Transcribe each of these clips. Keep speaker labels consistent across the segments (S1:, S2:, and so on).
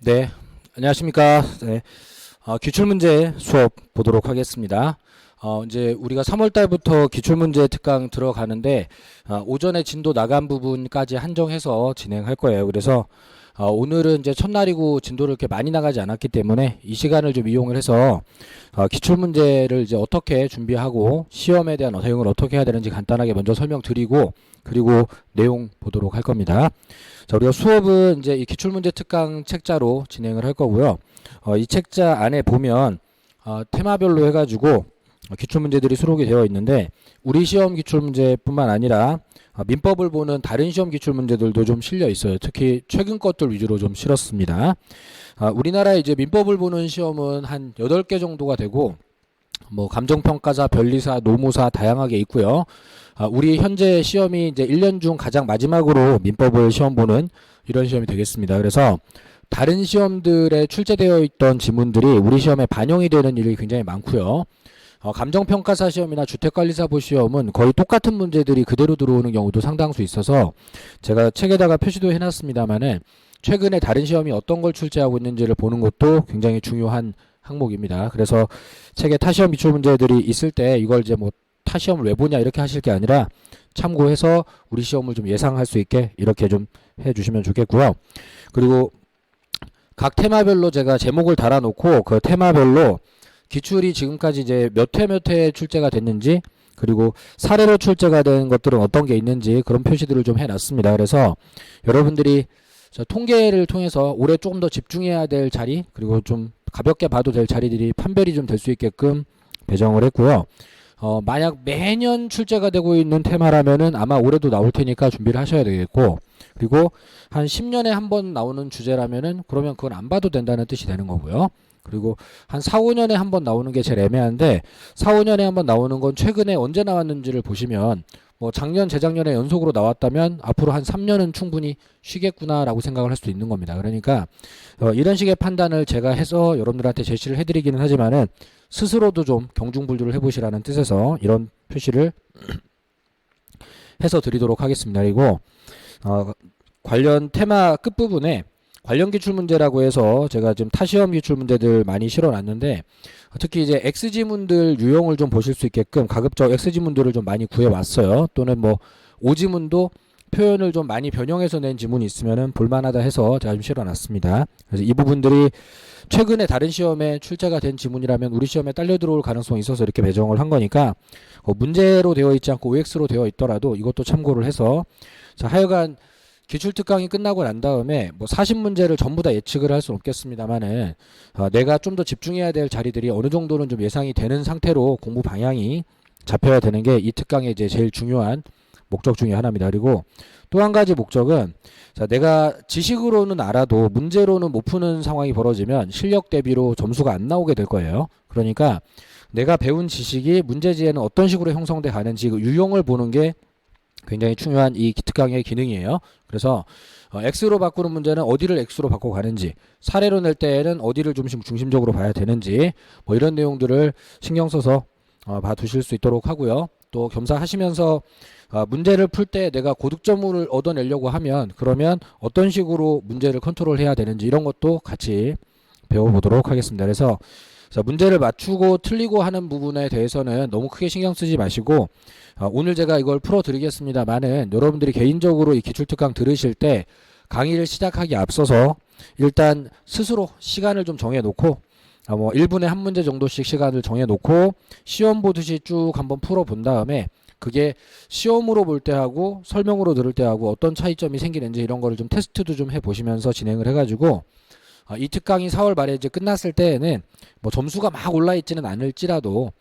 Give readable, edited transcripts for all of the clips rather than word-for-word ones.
S1: 네, 안녕하십니까. 네, 기출문제 수업 보도록 하겠습니다. 이제 우리가 3월 달부터 기출문제 특강 들어가는데, 오전에 진도 나간 부분까지 한정해서 진행할 거예요. 그래서, 오늘은 이제 첫날이고 진도를 이렇게 많이 나가지 않았기 때문에 이 시간을 좀 이용을 해서, 기출문제를 이제 어떻게 준비하고 시험에 대한 대응을 어떻게 해야 되는지 간단하게 먼저 설명드리고, 그리고 내용 보도록 할 겁니다. 자, 우리가 수업은 이제 이 기출문제 특강 책자로 진행을 할 거고요. 이 책자 안에 보면 테마별로 해가지고 기출문제들이 수록이 되어 있는데, 우리 시험 기출문제뿐만 아니라 민법을 보는 다른 시험 기출문제들도 좀 실려 있어요. 특히 최근 것들 위주로 좀 실었습니다. 우리나라에 이제 민법을 보는 시험은 한 8개 정도가 되고, 뭐 감정평가사, 변리사, 노무사 다양하게 있고요. 우리 현재 시험이 이제 1년 중 가장 마지막으로 민법을 시험 보는 이런 시험이 되겠습니다. 그래서 다른 시험들에 출제되어 있던 지문들이 우리 시험에 반영이 되는 일이 굉장히 많고요. 감정평가사 시험이나 주택관리사보 시험은 거의 똑같은 문제들이 그대로 들어오는 경우도 상당수 있어서 제가 책에다가 표시도 해놨습니다만은 최근에 다른 시험이 어떤 걸 출제하고 있는지를 보는 것도 굉장히 중요한 항목입니다. 그래서 책에 타시험 기출 문제들이 있을 때 이걸 이제 뭐 타시험을 왜 보냐 이렇게 하실 게 아니라 참고해서 우리 시험을 좀 예상할 수 있게 이렇게 좀 해주시면 좋겠고요. 그리고 각 테마별로 제가 제목을 달아놓고 그 테마별로 기출이 지금까지 이제 몇 회 출제가 됐는지, 그리고 사례로 출제가 된 것들은 어떤 게 있는지 그런 표시들을 좀 해놨습니다. 그래서 여러분들이 통계를 통해서 올해 조금 더 집중해야 될 자리, 그리고 좀 가볍게 봐도 될 자리들이 판별이 좀 될 수 있게끔 배정을 했고요. 만약 매년 출제가 되고 있는 테마라면은 아마 올해도 나올 테니까 준비를 하셔야 되겠고, 그리고 한 10년에 한 번 나오는 주제라면은 그러면 그건 안 봐도 된다는 뜻이 되는 거고요. 그리고 한 4, 5년에 한 번 나오는 게 제일 애매한데, 4, 5년에 한 번 나오는 건 최근에 언제 나왔는지를 보시면 뭐 작년, 재작년에 연속으로 나왔다면 앞으로 한 3년은 충분히 쉬겠구나라고 생각을 할 수도 있는 겁니다. 그러니까 이런 식의 판단을 제가 해서 여러분들한테 제시를 해드리기는 하지만은 스스로도 좀 경중불주를 해보시라는 뜻에서 이런 표시를 해서 드리도록 하겠습니다. 그리고 관련 테마 끝부분에 관련 기출문제라고 해서 제가 지금 타시험 기출문제들 많이 실어놨는데, 특히 이제 X지문들 유형을 좀 보실 수 있게끔 가급적 X지문들을 좀 많이 구해왔어요. 또는 뭐 O지문도 표현을 좀 많이 변형해서 낸 지문이 있으면은 볼만하다 해서 제가 좀 실어놨습니다. 그래서 이 부분들이 최근에 다른 시험에 출제가 된 지문이라면 우리 시험에 딸려 들어올 가능성이 있어서 이렇게 배정을 한 거니까, 문제로 되어 있지 않고 OX로 되어 있더라도 이것도 참고를 해서, 자, 하여간 기출특강이 끝나고 난 다음에 뭐 40문제를 전부 다 예측을 할 수는 없겠습니다만은, 내가 좀 더 집중해야 될 자리들이 어느 정도는 좀 예상이 되는 상태로 공부 방향이 잡혀야 되는 게 이 특강의 이제 제일 중요한 목적 중에 하나입니다. 그리고 또 한 가지 목적은, 자, 내가 지식으로는 알아도 문제로는 못 푸는 상황이 벌어지면 실력 대비로 점수가 안 나오게 될 거예요. 그러니까 내가 배운 지식이 문제지에는 어떤 식으로 형성돼 가는지 그 유형을 보는 게 굉장히 중요한 이 특강의 기능이에요. 그래서 X로 바꾸는 문제는 어디를 X로 바꿔 가는지, 사례로 낼 때에는 어디를 좀 중심적으로 봐야 되는지, 뭐 이런 내용들을 신경 써서 봐두실 수 있도록 하고요. 또 겸사하시면서 문제를 풀 때 내가 고득점을 얻어내려고 하면 그러면 어떤 식으로 문제를 컨트롤해야 되는지 이런 것도 같이 배워보도록 하겠습니다. 그래서 자, 문제를 맞추고 틀리고 하는 부분에 대해서는 너무 크게 신경 쓰지 마시고, 오늘 제가 이걸 풀어드리겠습니다만은 여러분들이 개인적으로 이 기출특강 들으실 때 강의를 시작하기 앞서서 일단 스스로 시간을 좀 정해놓고, 뭐 1분에 한 문제 정도씩 시간을 정해놓고 시험 보듯이 쭉 한번 풀어본 다음에 그게 시험으로 볼 때하고 설명으로 들을 때하고 어떤 차이점이 생기는지 이런 거를 좀 테스트도 좀 해보시면서 진행을 해가지고, 이 특강이 4월 말에 이제 끝났을 때에는 뭐 점수가 막 올라 있지는 않을지라도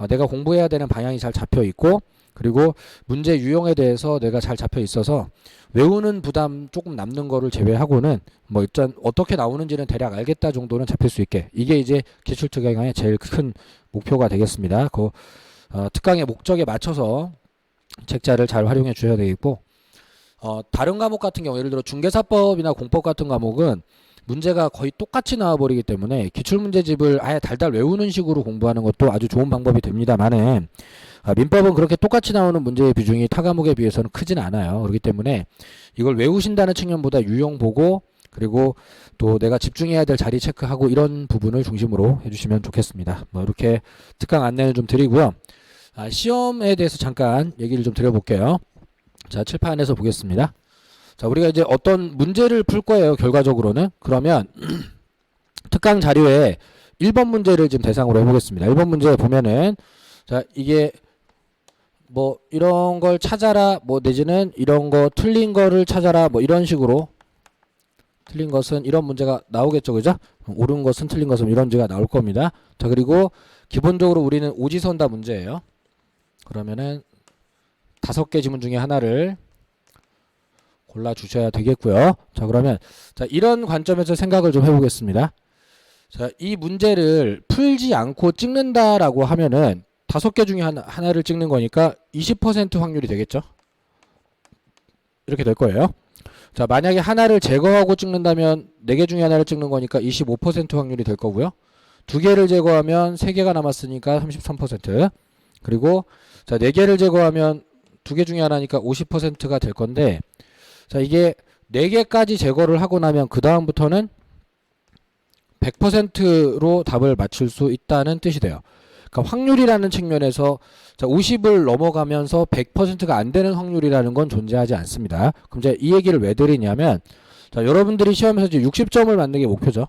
S1: 내가 공부해야 되는 방향이 잘 잡혀 있고, 그리고 문제 유형에 대해서 내가 잘 잡혀 있어서 외우는 부담 조금 남는 거를 제외하고는 뭐 일단 어떻게 나오는지는 대략 알겠다 정도는 잡힐 수 있게, 이게 이제 기출 특강의 제일 큰 목표가 되겠습니다. 그 특강의 목적에 맞춰서 책자를 잘 활용해 주셔야 되겠고, 다른 과목 같은 경우 예를 들어 중개사법이나 공법 같은 과목은 문제가 거의 똑같이 나와버리기 때문에 기출문제집을 아예 달달 외우는 식으로 공부하는 것도 아주 좋은 방법이 됩니다만은, 민법은 그렇게 똑같이 나오는 문제의 비중이 타 과목에 비해서는 크진 않아요. 그렇기 때문에 이걸 외우신다는 측면보다 유형 보고 그리고 또 내가 집중해야 될 자리 체크하고 이런 부분을 중심으로 해주시면 좋겠습니다. 뭐 이렇게 특강 안내를 좀 드리고요. 시험에 대해서 잠깐 얘기를 좀 드려볼게요. 자, 칠판에서 보겠습니다. 자, 우리가 이제 어떤 문제를 풀 거예요, 결과적으로는. 그러면 특강 자료에 1번 문제를 지금 대상으로 해보겠습니다. 1번 문제 보면은, 자, 이게 뭐 이런 걸 찾아라, 뭐 내지는 이런 거 틀린 거를 찾아라, 뭐 이런 식으로 틀린 것은 이런 문제가 나오겠죠, 그죠? 옳은 것은 틀린 것은 이런 문제가 나올 겁니다. 자, 그리고 기본적으로 우리는 오지선다 문제예요. 그러면은 5개 지문 중에 하나를 골라 주셔야 되겠고요. 자, 그러면 자, 이런 관점에서 생각을 좀 해보겠습니다. 자, 이 문제를 풀지 않고 찍는다라고 하면은 5개 중에 하나를 찍는 거니까 20% 확률이 되겠죠. 이렇게 될 거예요. 자, 만약에 하나를 제거하고 찍는다면 4개 중에 하나를 찍는 거니까 25% 확률이 될 거고요. 2개를 제거하면 3개가 남았으니까 33%. 그리고 자, 4개를 제거하면 2개 중에 하나니까 50%가 될 건데, 자, 이게 4개까지 제거를 하고 나면 그 다음부터는 100%로 답을 맞출 수 있다는 뜻이 돼요. 그러니까 확률이라는 측면에서 자, 50을 넘어가면서 100%가 안 되는 확률이라는 건 존재하지 않습니다. 그럼 이제 이 얘기를 왜 드리냐면, 자, 여러분들이 시험에서 이제 60점을 맞는 게 목표죠.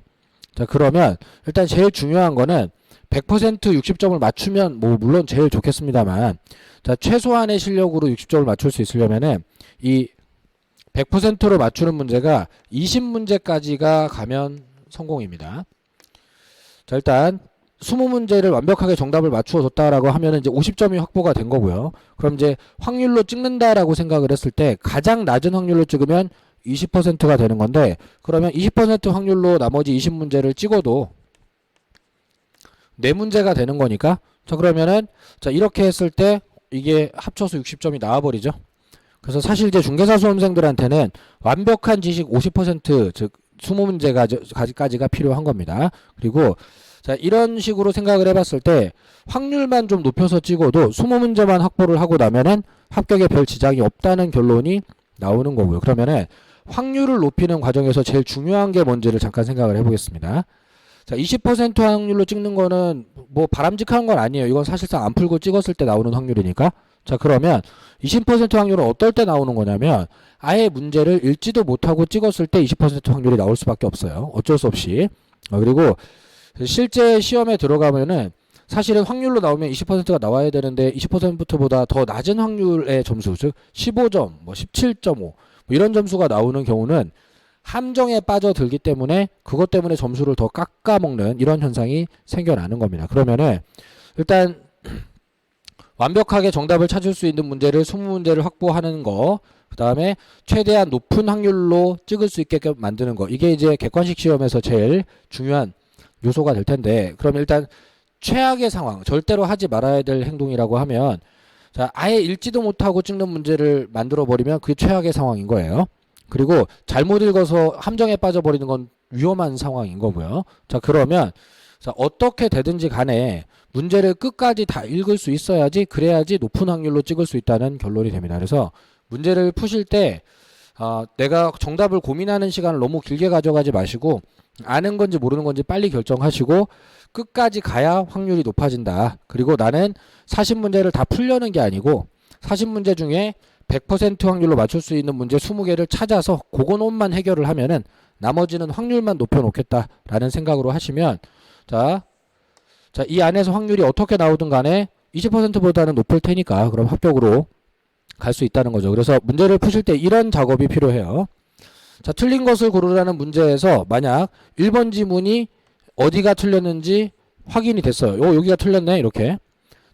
S1: 자, 그러면 일단 제일 중요한 거는 100% 60점을 맞추면 뭐 물론 제일 좋겠습니다만, 자, 최소한의 실력으로 60점을 맞출 수 있으려면은 이 100%로 맞추는 문제가 20문제까지가 가면 성공입니다. 자, 일단 20문제를 완벽하게 정답을 맞추어 줬다라고 하면은 이제 50점이 확보가 된 거고요. 그럼 이제 확률로 찍는다라고 생각을 했을 때 가장 낮은 확률로 찍으면 20%가 되는 건데, 그러면 20% 확률로 나머지 20문제를 찍어도 4문제가 되는 거니까, 자, 그러면은 자, 이렇게 했을 때 이게 합쳐서 60점이 나와버리죠. 그래서 사실 이제 중개사 수험생들한테는 완벽한 지식 50%, 즉 20문제까지가 필요한 겁니다. 그리고 자, 이런 식으로 생각을 해봤을 때 확률만 좀 높여서 찍어도 20문제만 확보를 하고 나면은 합격에 별 지장이 없다는 결론이 나오는 거고요. 그러면은 확률을 높이는 과정에서 제일 중요한 게 뭔지를 잠깐 생각을 해보겠습니다. 자, 20% 확률로 찍는 거는 뭐 바람직한 건 아니에요. 이건 사실상 안 풀고 찍었을 때 나오는 확률이니까. 자, 그러면 20% 확률은 어떨 때 나오는 거냐면 아예 문제를 읽지도 못하고 찍었을 때 20% 확률이 나올 수밖에 없어요. 어쩔 수 없이. 그리고 실제 시험에 들어가면은 사실은 확률로 나오면 20%가 나와야 되는데 20%보다 더 낮은 확률의 점수, 즉 15점, 뭐 17.5 뭐 이런 점수가 나오는 경우는 함정에 빠져들기 때문에 그것 때문에 점수를 더 깎아먹는 이런 현상이 생겨나는 겁니다. 그러면은 일단 완벽하게 정답을 찾을 수 있는 문제를 20문제를 확보하는 거, 그 다음에 최대한 높은 확률로 찍을 수 있게끔 만드는 거, 이게 이제 객관식 시험에서 제일 중요한 요소가 될 텐데, 그럼 일단 최악의 상황, 절대로 하지 말아야 될 행동이라고 하면, 자, 아예 읽지도 못하고 찍는 문제를 만들어 버리면 그게 최악의 상황인 거예요. 그리고 잘못 읽어서 함정에 빠져버리는 건 위험한 상황인 거고요. 자, 그러면 자, 어떻게 되든지 간에 문제를 끝까지 다 읽을 수 있어야지, 그래야지 높은 확률로 찍을 수 있다는 결론이 됩니다. 그래서 문제를 푸실 때 내가 정답을 고민하는 시간을 너무 길게 가져가지 마시고 아는 건지 모르는 건지 빨리 결정하시고 끝까지 가야 확률이 높아진다. 그리고 나는 40문제를 다 풀려는 게 아니고 40문제 중에 100% 확률로 맞출 수 있는 문제 20개를 찾아서 그것만 해결을 하면은 나머지는 확률만 높여놓겠다라는 생각으로 하시면, 자, 이 안에서 확률이 어떻게 나오든 간에 20%보다는 높을 테니까 그럼 합격으로 갈 수 있다는 거죠. 그래서 문제를 푸실 때 이런 작업이 필요해요. 자, 틀린 것을 고르라는 문제에서 만약 1번 지문이 어디가 틀렸는지 확인이 됐어요. 여기가 틀렸네, 이렇게.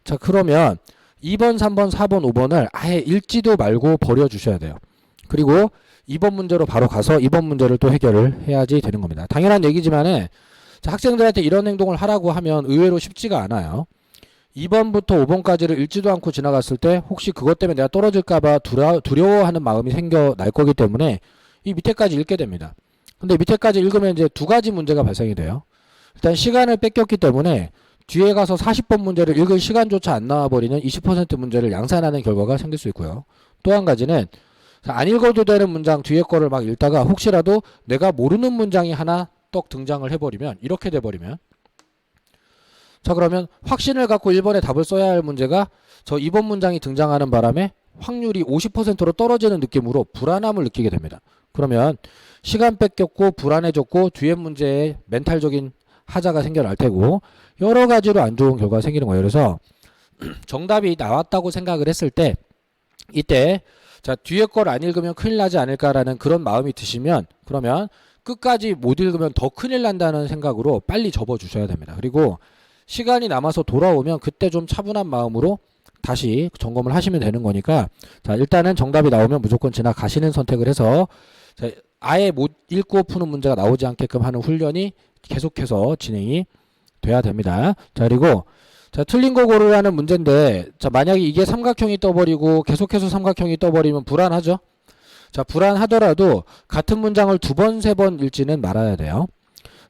S1: 자, 그러면 2번, 3번, 4번, 5번을 아예 읽지도 말고 버려주셔야 돼요. 그리고 2번 문제로 바로 가서 2번 문제를 또 해결을 해야지 되는 겁니다. 당연한 얘기지만은 자, 학생들한테 이런 행동을 하라고 하면 의외로 쉽지가 않아요. 2번부터 5번까지를 읽지도 않고 지나갔을 때 혹시 그것 때문에 내가 떨어질까봐 두려워하는 마음이 생겨날 거기 때문에 이 밑에까지 읽게 됩니다. 근데 밑에까지 읽으면 이제 2가지 문제가 발생이 돼요. 일단 시간을 뺏겼기 때문에 뒤에 가서 40번 문제를 읽을 시간조차 안 나와버리는 20% 문제를 양산하는 결과가 생길 수 있고요. 또 한 가지는 자, 안 읽어도 되는 문장 뒤에 거를 막 읽다가 혹시라도 내가 모르는 문장이 하나 떡 등장을 해버리면 이렇게 돼버리면 자 그러면 확신을 갖고 1번에 답을 써야 할 문제가 저 2번 문장이 등장하는 바람에 확률이 50%로 떨어지는 느낌으로 불안함을 느끼게 됩니다. 그러면 시간 뺏겼고 불안해졌고 뒤에 문제에 멘탈적인 하자가 생겨날 테고 여러 가지로 안 좋은 결과가 생기는 거예요. 그래서 정답이 나왔다고 생각을 했을 때 이때 자 뒤에 걸 안 읽으면 큰일 나지 않을까라는 그런 마음이 드시면 그러면 끝까지 못 읽으면 더 큰일 난다는 생각으로 빨리 접어 주셔야 됩니다. 그리고 시간이 남아서 돌아오면 그때 좀 차분한 마음으로 다시 점검을 하시면 되는 거니까 자 일단은 정답이 나오면 무조건 지나가시는 선택을 해서 자, 아예 못 읽고 푸는 문제가 나오지 않게끔 하는 훈련이 계속해서 진행이 돼야 됩니다. 자 그리고 자 틀린 거 고르라는 문제인데 자 만약에 이게 삼각형이 떠버리고 계속해서 삼각형이 떠버리면 불안하죠. 자 불안하더라도 같은 문장을 2번, 3번 읽지는 말아야 돼요.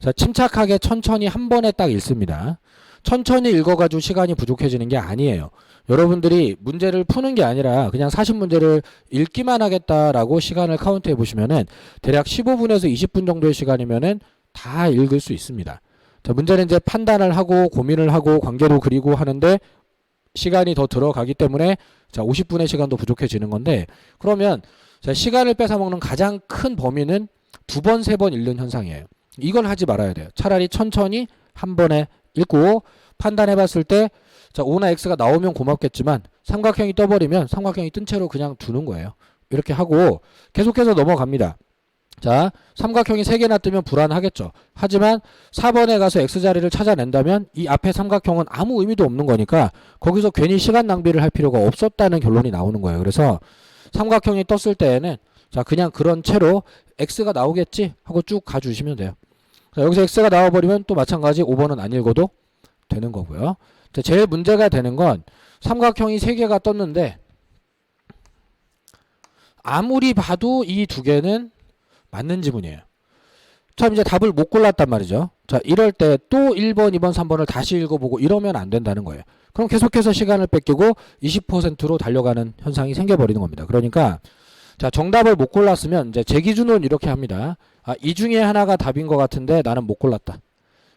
S1: 자 침착하게 천천히 한 번에 딱 읽습니다. 천천히 읽어가지고 시간이 부족해지는 게 아니에요. 여러분들이 문제를 푸는 게 아니라 그냥 40문제를 읽기만 하겠다라고 시간을 카운트해 보시면은 대략 15분에서 20분 정도의 시간이면은 다 읽을 수 있습니다. 자, 문제는 이제 판단을 하고 고민을 하고 관계도 그리고 하는데 시간이 더 들어가기 때문에 자, 50분의 시간도 부족해지는 건데 그러면 자, 시간을 뺏어먹는 가장 큰 범위는 2번, 3번 읽는 현상이에요. 이걸 하지 말아야 돼요. 차라리 천천히 한 번에 읽고 판단해 봤을 때 자, O나 X가 나오면 고맙겠지만 삼각형이 떠버리면 삼각형이 뜬 채로 그냥 두는 거예요. 이렇게 하고 계속해서 넘어갑니다. 자, 삼각형이 3개나 뜨면 불안하겠죠. 하지만 4번에 가서 X자리를 찾아낸다면 이 앞에 삼각형은 아무 의미도 없는 거니까 거기서 괜히 시간 낭비를 할 필요가 없었다는 결론이 나오는 거예요. 그래서 삼각형이 떴을 때에는 자, 그냥 그런 채로 X가 나오겠지 하고 쭉 가주시면 돼요. 자, 여기서 X가 나와버리면 또 마찬가지 5번은 안 읽어도 되는 거고요. 자, 제일 문제가 되는 건 삼각형이 3개가 떴는데 아무리 봐도 이 2개는 맞는 지문이에요. 참 이제 답을 못 골랐단 말이죠. 자, 이럴 때 또 1번, 2번, 3번을 다시 읽어보고 이러면 안 된다는 거예요. 그럼 계속해서 시간을 뺏기고 20%로 달려가는 현상이 생겨버리는 겁니다. 그러니까 자, 정답을 못 골랐으면 이제 제 기준은 이렇게 합니다. 아, 이 중에 하나가 답인 것 같은데 나는 못 골랐다.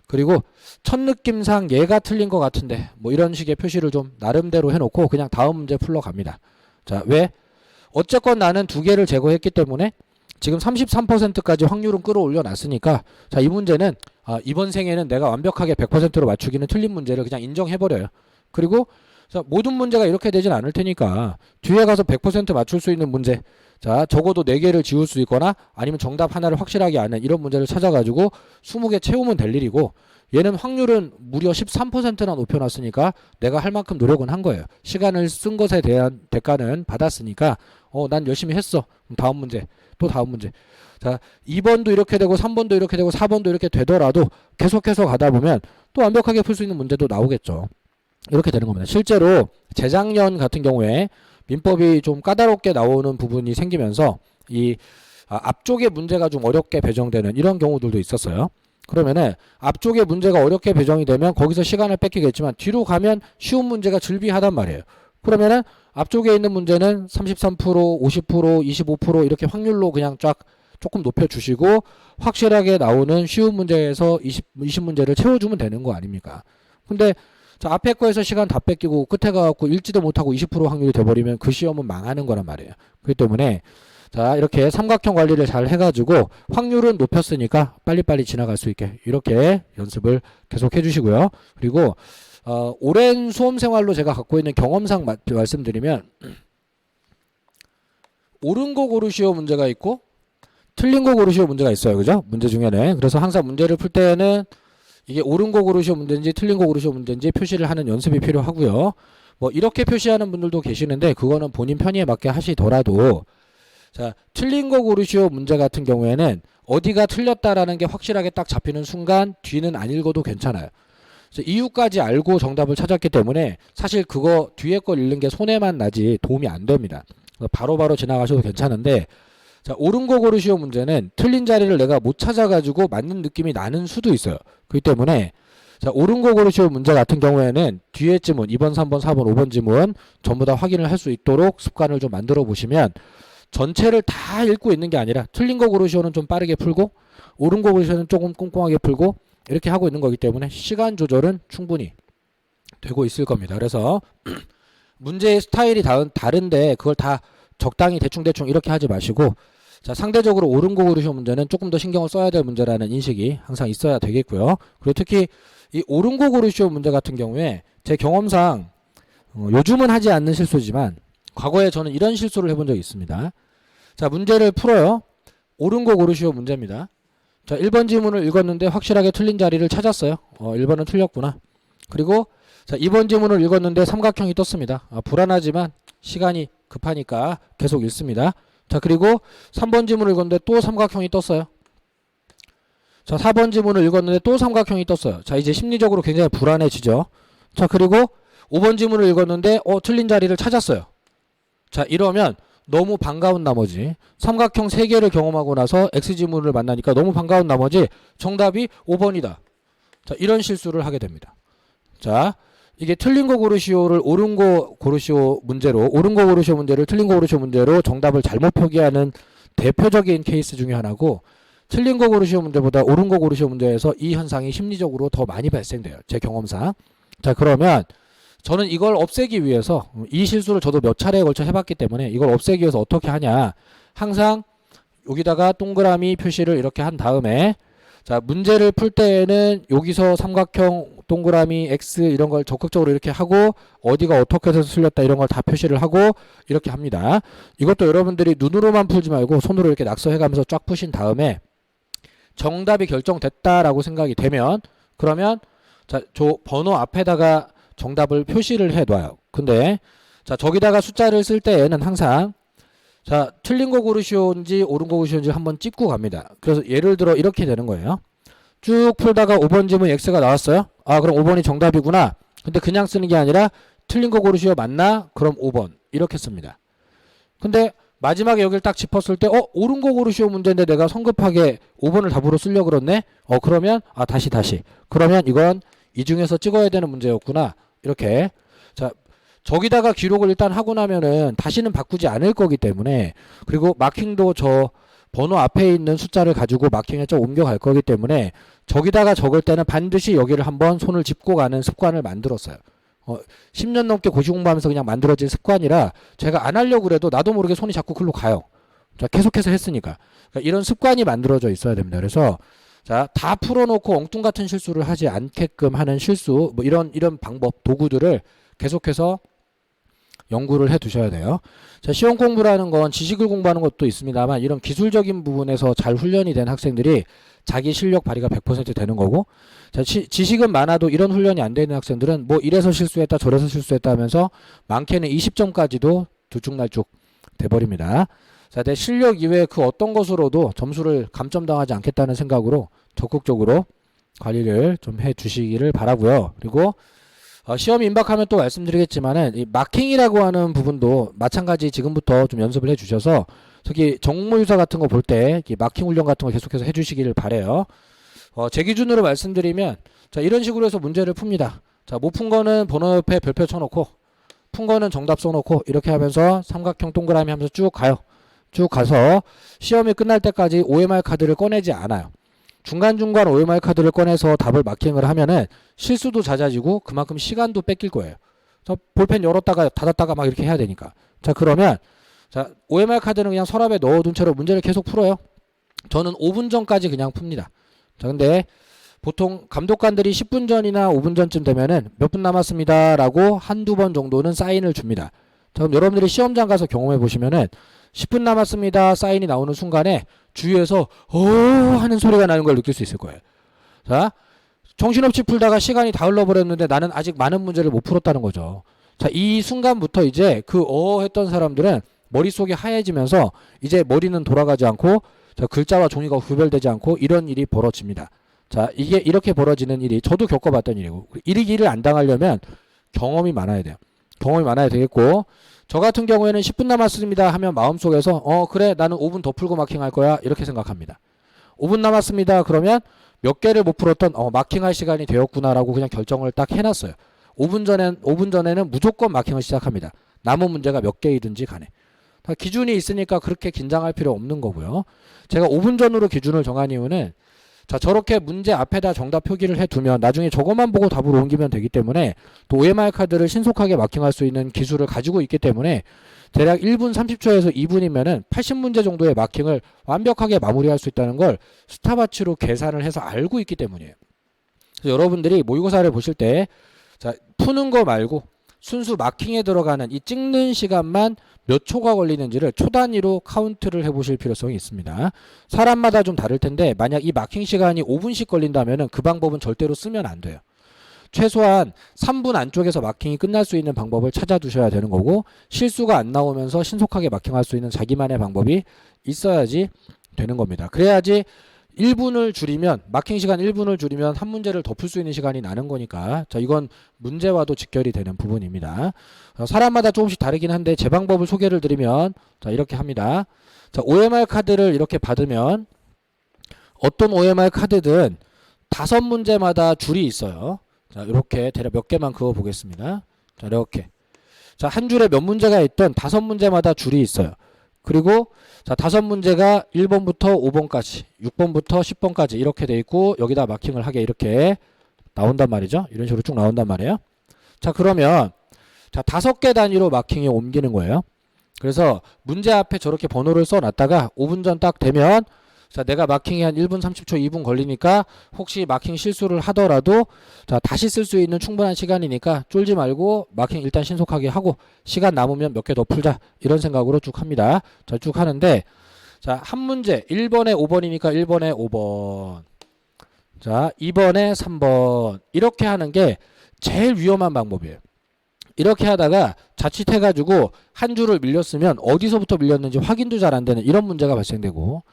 S1: 그리고 첫 느낌상 얘가 틀린 것 같은데 뭐 이런 식의 표시를 좀 나름대로 해놓고 그냥 다음 문제 풀러갑니다. 자, 왜? 어쨌건 나는 2개를 제거했기 때문에 지금 33%까지 확률은 끌어올려 놨으니까 자, 이 문제는 이번 생에는 내가 완벽하게 100%로 맞추기는 틀린 문제를 그냥 인정해버려요. 그리고 자, 모든 문제가 이렇게 되진 않을 테니까 뒤에 가서 100% 맞출 수 있는 문제 자 적어도 4개를 지울 수 있거나 아니면 정답 하나를 확실하게 아는 이런 문제를 찾아가지고 20개 채우면 될 일이고 얘는 확률은 무려 13%나 높여놨으니까 내가 할 만큼 노력은 한 거예요. 시간을 쓴 것에 대한 대가는 받았으니까 난 열심히 했어. 그럼 다음 문제 또 다음 문제 자 2번도 이렇게 되고 3번도 이렇게 되고 4번도 이렇게 되더라도 계속해서 가다 보면 또 완벽하게 풀 수 있는 문제도 나오겠죠. 이렇게 되는 겁니다. 실제로 재작년 같은 경우에 민법이 좀 까다롭게 나오는 부분이 생기면서 이 앞쪽에 문제가 좀 어렵게 배정되는 이런 경우들도 있었어요. 그러면은 앞쪽에 문제가 어렵게 배정이 되면 거기서 시간을 뺏기겠지만 뒤로 가면 쉬운 문제가 즐비하단 말이에요. 그러면은 앞쪽에 있는 문제는 33%, 50%, 25% 이렇게 확률로 그냥 쫙 조금 높여주시고 확실하게 나오는 쉬운 문제에서 20문제를 채워주면 되는 거 아닙니까? 근데 자, 앞에 거에서 시간 다 뺏기고 끝에 가갖고 읽지도 못하고 20% 확률이 돼버리면 그 시험은 망하는 거란 말이에요. 그렇기 때문에 자 이렇게 삼각형 관리를 잘 해가지고 확률은 높였으니까 빨리빨리 지나갈 수 있게 이렇게 연습을 계속 해주시고요. 그리고 오랜 수험 생활로 제가 갖고 있는 경험상 말씀드리면 옳은 거 고르시오 문제가 있고 틀린 거 고르시오 문제가 있어요. 그죠? 문제 중에는. 그래서 항상 문제를 풀 때는 이게 옳은 거 고르시오 문제인지 틀린 거 고르시오 문제인지 표시를 하는 연습이 필요하고요. 뭐 이렇게 표시하는 분들도 계시는데 그거는 본인 편의에 맞게 하시더라도 자 틀린 거 고르시오 문제 같은 경우에는 어디가 틀렸다라는 게 확실하게 딱 잡히는 순간 뒤는 안 읽어도 괜찮아요. 그래서 이유까지 알고 정답을 찾았기 때문에 사실 그거 뒤에 걸 읽는 게 손해만 나지 도움이 안 됩니다. 바로바로 지나가셔도 괜찮은데 자, 옳은 거 고르시오 문제는 틀린 자리를 내가 못 찾아가지고 맞는 느낌이 나는 수도 있어요. 그렇기 때문에 자, 옳은 거 고르시오 문제 같은 경우에는 뒤에 지문 2번, 3번, 4번, 5번 지문 전부 다 확인을 할 수 있도록 습관을 좀 만들어 보시면 전체를 다 읽고 있는 게 아니라 틀린 거 고르시오는 좀 빠르게 풀고 옳은 거 고르시오는 조금 꼼꼼하게 풀고 이렇게 하고 있는 거기 때문에 시간 조절은 충분히 되고 있을 겁니다. 그래서 문제의 스타일이 다른데 그걸 다 적당히 대충대충 이렇게 하지 마시고 자, 상대적으로 옳은 거 고르시오 문제는 조금 더 신경을 써야 될 문제라는 인식이 항상 있어야 되겠고요. 그리고 특히 이 옳은 거 고르시오 문제 같은 경우에 제 경험상 요즘은 하지 않는 실수지만 과거에 저는 이런 실수를 해본 적이 있습니다. 자, 문제를 풀어요. 옳은 거 고르시오 문제입니다. 자, 1번 지문을 읽었는데 확실하게 틀린 자리를 찾았어요. 1번은 틀렸구나. 그리고 자, 2번 지문을 읽었는데 삼각형이 떴습니다. 불안하지만 시간이 급하니까 계속 읽습니다. 자, 그리고 3번 지문을 읽었는데 또 삼각형이 떴어요. 자, 4번 지문을 읽었는데 또 삼각형이 떴어요. 자, 이제 심리적으로 굉장히 불안해지죠. 자, 그리고 5번 지문을 읽었는데 틀린 자리를 찾았어요. 자, 이러면 너무 반가운 나머지 삼각형 3개를 경험하고 나서 X지문을 만나니까 너무 반가운 나머지 정답이 5번이다. 자, 이런 실수를 하게 됩니다. 자, 이게 틀린 거 고르시오를 옳은 거 고르시오 문제로 옳은 거 고르시오 문제를 틀린 거 고르시오 문제로 정답을 잘못 표기하는 대표적인 케이스 중에 하나고 틀린 거 고르시오 문제보다 옳은 거 고르시오 문제에서 이 현상이 심리적으로 더 많이 발생돼요. 제 경험상. 자, 그러면 저는 이걸 없애기 위해서 이 실수를 저도 몇 차례에 걸쳐 해봤기 때문에 이걸 없애기 위해서 어떻게 하냐 항상 여기다가 동그라미 표시를 이렇게 한 다음에 자, 문제를 풀 때에는 여기서 삼각형 동그라미 X 이런 걸 적극적으로 이렇게 하고 어디가 어떻게 해서 틀렸다 이런 걸 다 표시를 하고 이렇게 합니다. 이것도 여러분들이 눈으로만 풀지 말고 손으로 이렇게 낙서해 가면서 쫙 푸신 다음에 정답이 결정됐다라고 생각이 되면 그러면 자, 저 번호 앞에다가 정답을 표시를 해 놔요. 근데 자, 저기다가 숫자를 쓸 때에는 항상 자, 틀린 거 고르시오인지 옳은 거 고르시오인지 한번 찍고 갑니다. 그래서 예를 들어 이렇게 되는 거예요. 쭉 풀다가 5번 지문 X가 나왔어요. 그럼 5번이 정답이구나. 근데 그냥 쓰는 게 아니라 틀린 거 고르시오 맞나? 그럼 5번 이렇게 씁니다. 근데 마지막에 여기를 딱 짚었을 때 옳은 거 고르시오 문제인데 내가 성급하게 5번을 답으로 쓰려고 그랬네. 그러면 다시 그러면 이건 이 중에서 찍어야 되는 문제였구나. 이렇게 자, 저기다가 기록을 일단 하고 나면은 다시는 바꾸지 않을 거기 때문에 그리고 마킹도 저 번호 앞에 있는 숫자를 가지고 마킹에 좀 옮겨갈 거기 때문에 저기다가 적을 때는 반드시 여기를 한번 손을 짚고 가는 습관을 만들었어요. 10년 넘게 고시 공부하면서 그냥 만들어진 습관이라 제가 안 하려고 그래도 나도 모르게 손이 자꾸 글로 가요. 자, 계속해서 했으니까. 그러니까 이런 습관이 만들어져 있어야 됩니다. 그래서 자, 다 풀어놓고 엉뚱 같은 실수를 하지 않게끔 하는 실수 뭐 이런 방법 도구들을 계속해서 연구를 해 두셔야 돼요. 자, 시험 공부라는 건 지식을 공부하는 것도 있습니다만 이런 기술적인 부분에서 잘 훈련이 된 학생들이 자기 실력 발휘가 100% 되는 거고 자, 지식은 많아도 이런 훈련이 안 되는 학생들은 뭐 이래서 실수했다 저래서 실수했다 하면서 많게는 20점까지도 들쭉날쭉 돼버립니다. 자, 내 실력 이외에 그 어떤 것으로도 점수를 감점당하지 않겠다는 생각으로 적극적으로 관리를 좀 해 주시기를 바라고요. 그리고 시험이 임박하면 또 말씀드리겠지만은 이 마킹이라고 하는 부분도 마찬가지 지금부터 좀 연습을 해 주셔서 특히 정무유사 같은 거 볼 때 마킹 훈련 같은 거 계속해서 해 주시기를 바래요. 제 기준으로 말씀드리면 자, 이런 식으로 해서 문제를 풉니다. 자, 못 푼 거는 번호 옆에 별표 쳐놓고 푼 거는 정답 써놓고 이렇게 하면서 삼각형 동그라미 하면서 쭉 가요. 쭉 가서 시험이 끝날 때까지 OMR 카드를 꺼내지 않아요. 중간중간 OMR 카드를 꺼내서 답을 마킹을 하면은 실수도 잦아지고 그만큼 시간도 뺏길 거예요. 볼펜 열었다가 닫았다가 막 이렇게 해야 되니까. 자, 그러면 자, OMR 카드는 그냥 서랍에 넣어둔 채로 문제를 계속 풀어요. 저는 5분 전까지 그냥 풉니다. 자, 근데 보통 감독관들이 10분 전이나 5분 전쯤 되면은 몇 분 남았습니다 라고 한두 번 정도는 사인을 줍니다. 자, 그럼 여러분들이 시험장 가서 경험해 보시면은 10분 남았습니다 사인이 나오는 순간에 주위에서 하는 소리가 나는 걸 느낄 수 있을 거예요. 자, 정신없이 풀다가 시간이 다 흘러버렸는데 나는 아직 많은 문제를 못 풀었다는 거죠. 자, 이 순간부터 이제 그 했던 사람들은 머릿속이 하얘지면서 이제 머리는 돌아가지 않고 자, 글자와 종이가 구별되지 않고 이런 일이 벌어집니다. 자, 이게 이렇게 벌어지는 일이 저도 겪어봤던 일이고 이 일을 안 당하려면 경험이 많아야 돼요. 경험이 많아야 되겠고 저 같은 경우에는 10분 남았습니다 하면 마음속에서 그래 나는 5분 더 풀고 마킹할 거야 이렇게 생각합니다. 5분 남았습니다 그러면 몇 개를 못 풀었던 마킹할 시간이 되었구나라고 그냥 결정을 딱 해놨어요. 5분 전에는 무조건 마킹을 시작합니다. 남은 문제가 몇 개이든지 간에. 기준이 있으니까 그렇게 긴장할 필요 없는 거고요. 제가 5분 전으로 기준을 정한 이유는 자, 저렇게 문제 앞에다 정답 표기를 해두면 나중에 저것만 보고 답으로 옮기면 되기 때문에 또 OMR 카드를 신속하게 마킹할 수 있는 기술을 가지고 있기 때문에 대략 1분 30초에서 2분이면은 80문제 정도의 마킹을 완벽하게 마무리할 수 있다는 걸 스탑워치로 계산을 해서 알고 있기 때문이에요. 그래서 여러분들이 모의고사를 보실 때 자, 푸는 거 말고 순수 마킹에 들어가는 이 찍는 시간만 몇 초가 걸리는지를 초 단위로 카운트를 해보실 필요성이 있습니다. 사람마다 좀 다를 텐데 만약 이 마킹 시간이 5분씩 걸린다면 그 방법은 절대로 쓰면 안 돼요. 최소한 3분 안쪽에서 마킹이 끝날 수 있는 방법을 찾아두셔야 되는 거고 실수가 안 나오면서 신속하게 마킹할 수 있는 자기만의 방법이 있어야지 되는 겁니다. 그래야지 1분을 줄이면 마킹 시간 1분을 줄이면 한 문제를 더 풀 수 있는 시간이 나는 거니까 자 이건 문제와도 직결이 되는 부분입니다. 사람마다 조금씩 다르긴 한데 제 방법을 소개를 드리면 자 이렇게 합니다. 자 OMR 카드를 이렇게 받으면 어떤 OMR 카드든 5문제마다 줄이 있어요. 자 이렇게 대략 몇 개만 그어 보겠습니다. 자 이렇게 자 한 줄에 몇 문제가 있던 5문제마다 줄이 있어요. 그리고 자 5문제가 1번부터 5번까지 6번부터 10번까지 이렇게 돼 있고 여기다 마킹을 하게 이렇게 나온단 말이죠. 이런 식으로 쭉 나온단 말이에요. 자 그러면 자 5개 단위로 마킹이 옮기는 거예요. 그래서 문제 앞에 저렇게 번호를 써놨다가 5분 전 딱 되면 자 내가 마킹이 한 1분 30초 2분 걸리니까 혹시 마킹 실수를 하더라도 자 다시 쓸 수 있는 충분한 시간이니까 쫄지 말고 마킹 일단 신속하게 하고 시간 남으면 몇 개 더 풀자 이런 생각으로 쭉 합니다. 자 쭉 하는데 자 한 문제 1번에 5번이니까 1번에 5번 자 2번에 3번 이렇게 하는 게 제일 위험한 방법이에요. 이렇게 하다가 자칫해가지고 한 줄을 밀렸으면 어디서부터 밀렸는지 확인도 잘 안 되는 이런 문제가 발생되고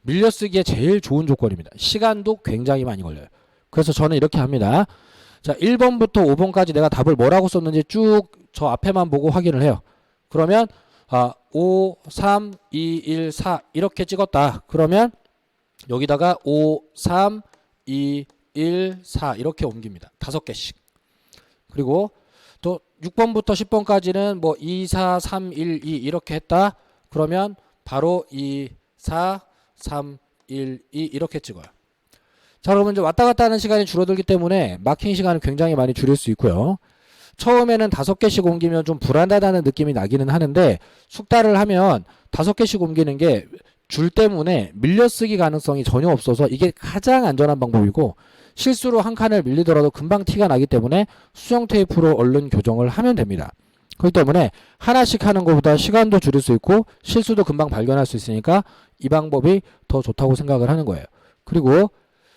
S1: 밀려쓰기에 제일 좋은 조건입니다. 시간도 굉장히 많이 걸려요. 그래서 저는 이렇게 합니다. 자, 1번부터 5번까지 내가 답을 뭐라고 썼는지 쭉 저 앞에만 보고 확인을 해요. 그러면 5, 3, 2, 1, 4 이렇게 찍었다. 그러면 여기다가 5, 3, 2, 1, 4 이렇게 옮깁니다. 5개씩. 그리고 또 6번부터 10번까지는 뭐 2, 4, 3, 1, 2 이렇게 했다. 그러면 바로 2, 4, 3, 1, 2 이렇게 찍어요. 자 그러면 이제 왔다 갔다 하는 시간이 줄어들기 때문에 마킹 시간을 굉장히 많이 줄일 수 있고요. 처음에는 5개씩 옮기면 좀 불안하다는 느낌이 나기는 하는데 숙달을 하면 5개씩 옮기는 게 줄 때문에 밀려쓰기 가능성이 전혀 없어서 이게 가장 안전한 방법이고 실수로 한 칸을 밀리더라도 금방 티가 나기 때문에 수정 테이프로 얼른 교정을 하면 됩니다. 그렇기 때문에 하나씩 하는 것보다 시간도 줄일 수 있고 실수도 금방 발견할 수 있으니까 이 방법이 더 좋다고 생각을 하는 거예요. 그리고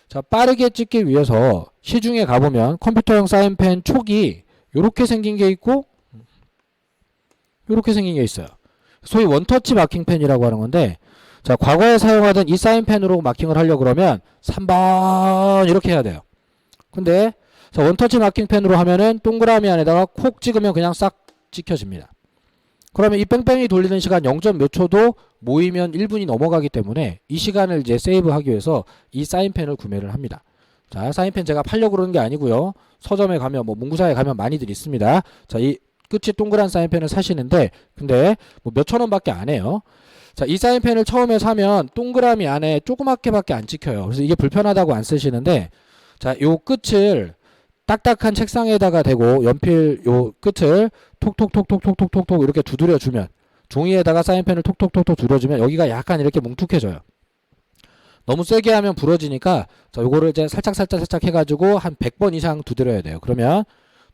S1: 자 빠르게 찍기 위해서 시중에 가보면 컴퓨터용 사인펜 촉이 이렇게 생긴 게 있고 이렇게 생긴 게 있어요. 소위 원터치 마킹펜이라고 하는 건데 자 과거에 사용하던 이 사인펜으로 마킹을 하려고 그러면 3번 이렇게 해야 돼요. 근데 자 원터치 마킹펜으로 하면은 동그라미 안에다가 콕 찍으면 그냥 싹 찍혀집니다. 그러면 이 뺑뺑이 돌리는 시간 0점 몇 초도 모이면 1분이 넘어가기 때문에 이 시간을 이제 세이브하기 위해서 이 사인펜을 구매를 합니다. 자 사인펜 제가 팔려고 그러는 게 아니고요. 서점에 가면 뭐 문구사에 가면 많이들 있습니다. 자 이 끝이 동그란 사인펜을 사시는데 근데 뭐 몇천 원밖에 안 해요. 자 이 사인펜을 처음에 사면 동그라미 안에 조그맣게밖에 안 찍혀요. 그래서 이게 불편하다고 안 쓰시는데 자 요 끝을 딱딱한 책상에다가 대고 연필 요 끝을 톡톡톡톡톡톡톡 이렇게 두드려주면 종이에다가 사인펜을 톡톡톡톡 두드려주면 여기가 약간 이렇게 뭉툭해져요. 너무 세게 하면 부러지니까 자 요거를 이제 살짝 해가지고 한 100번 이상 두드려야 돼요. 그러면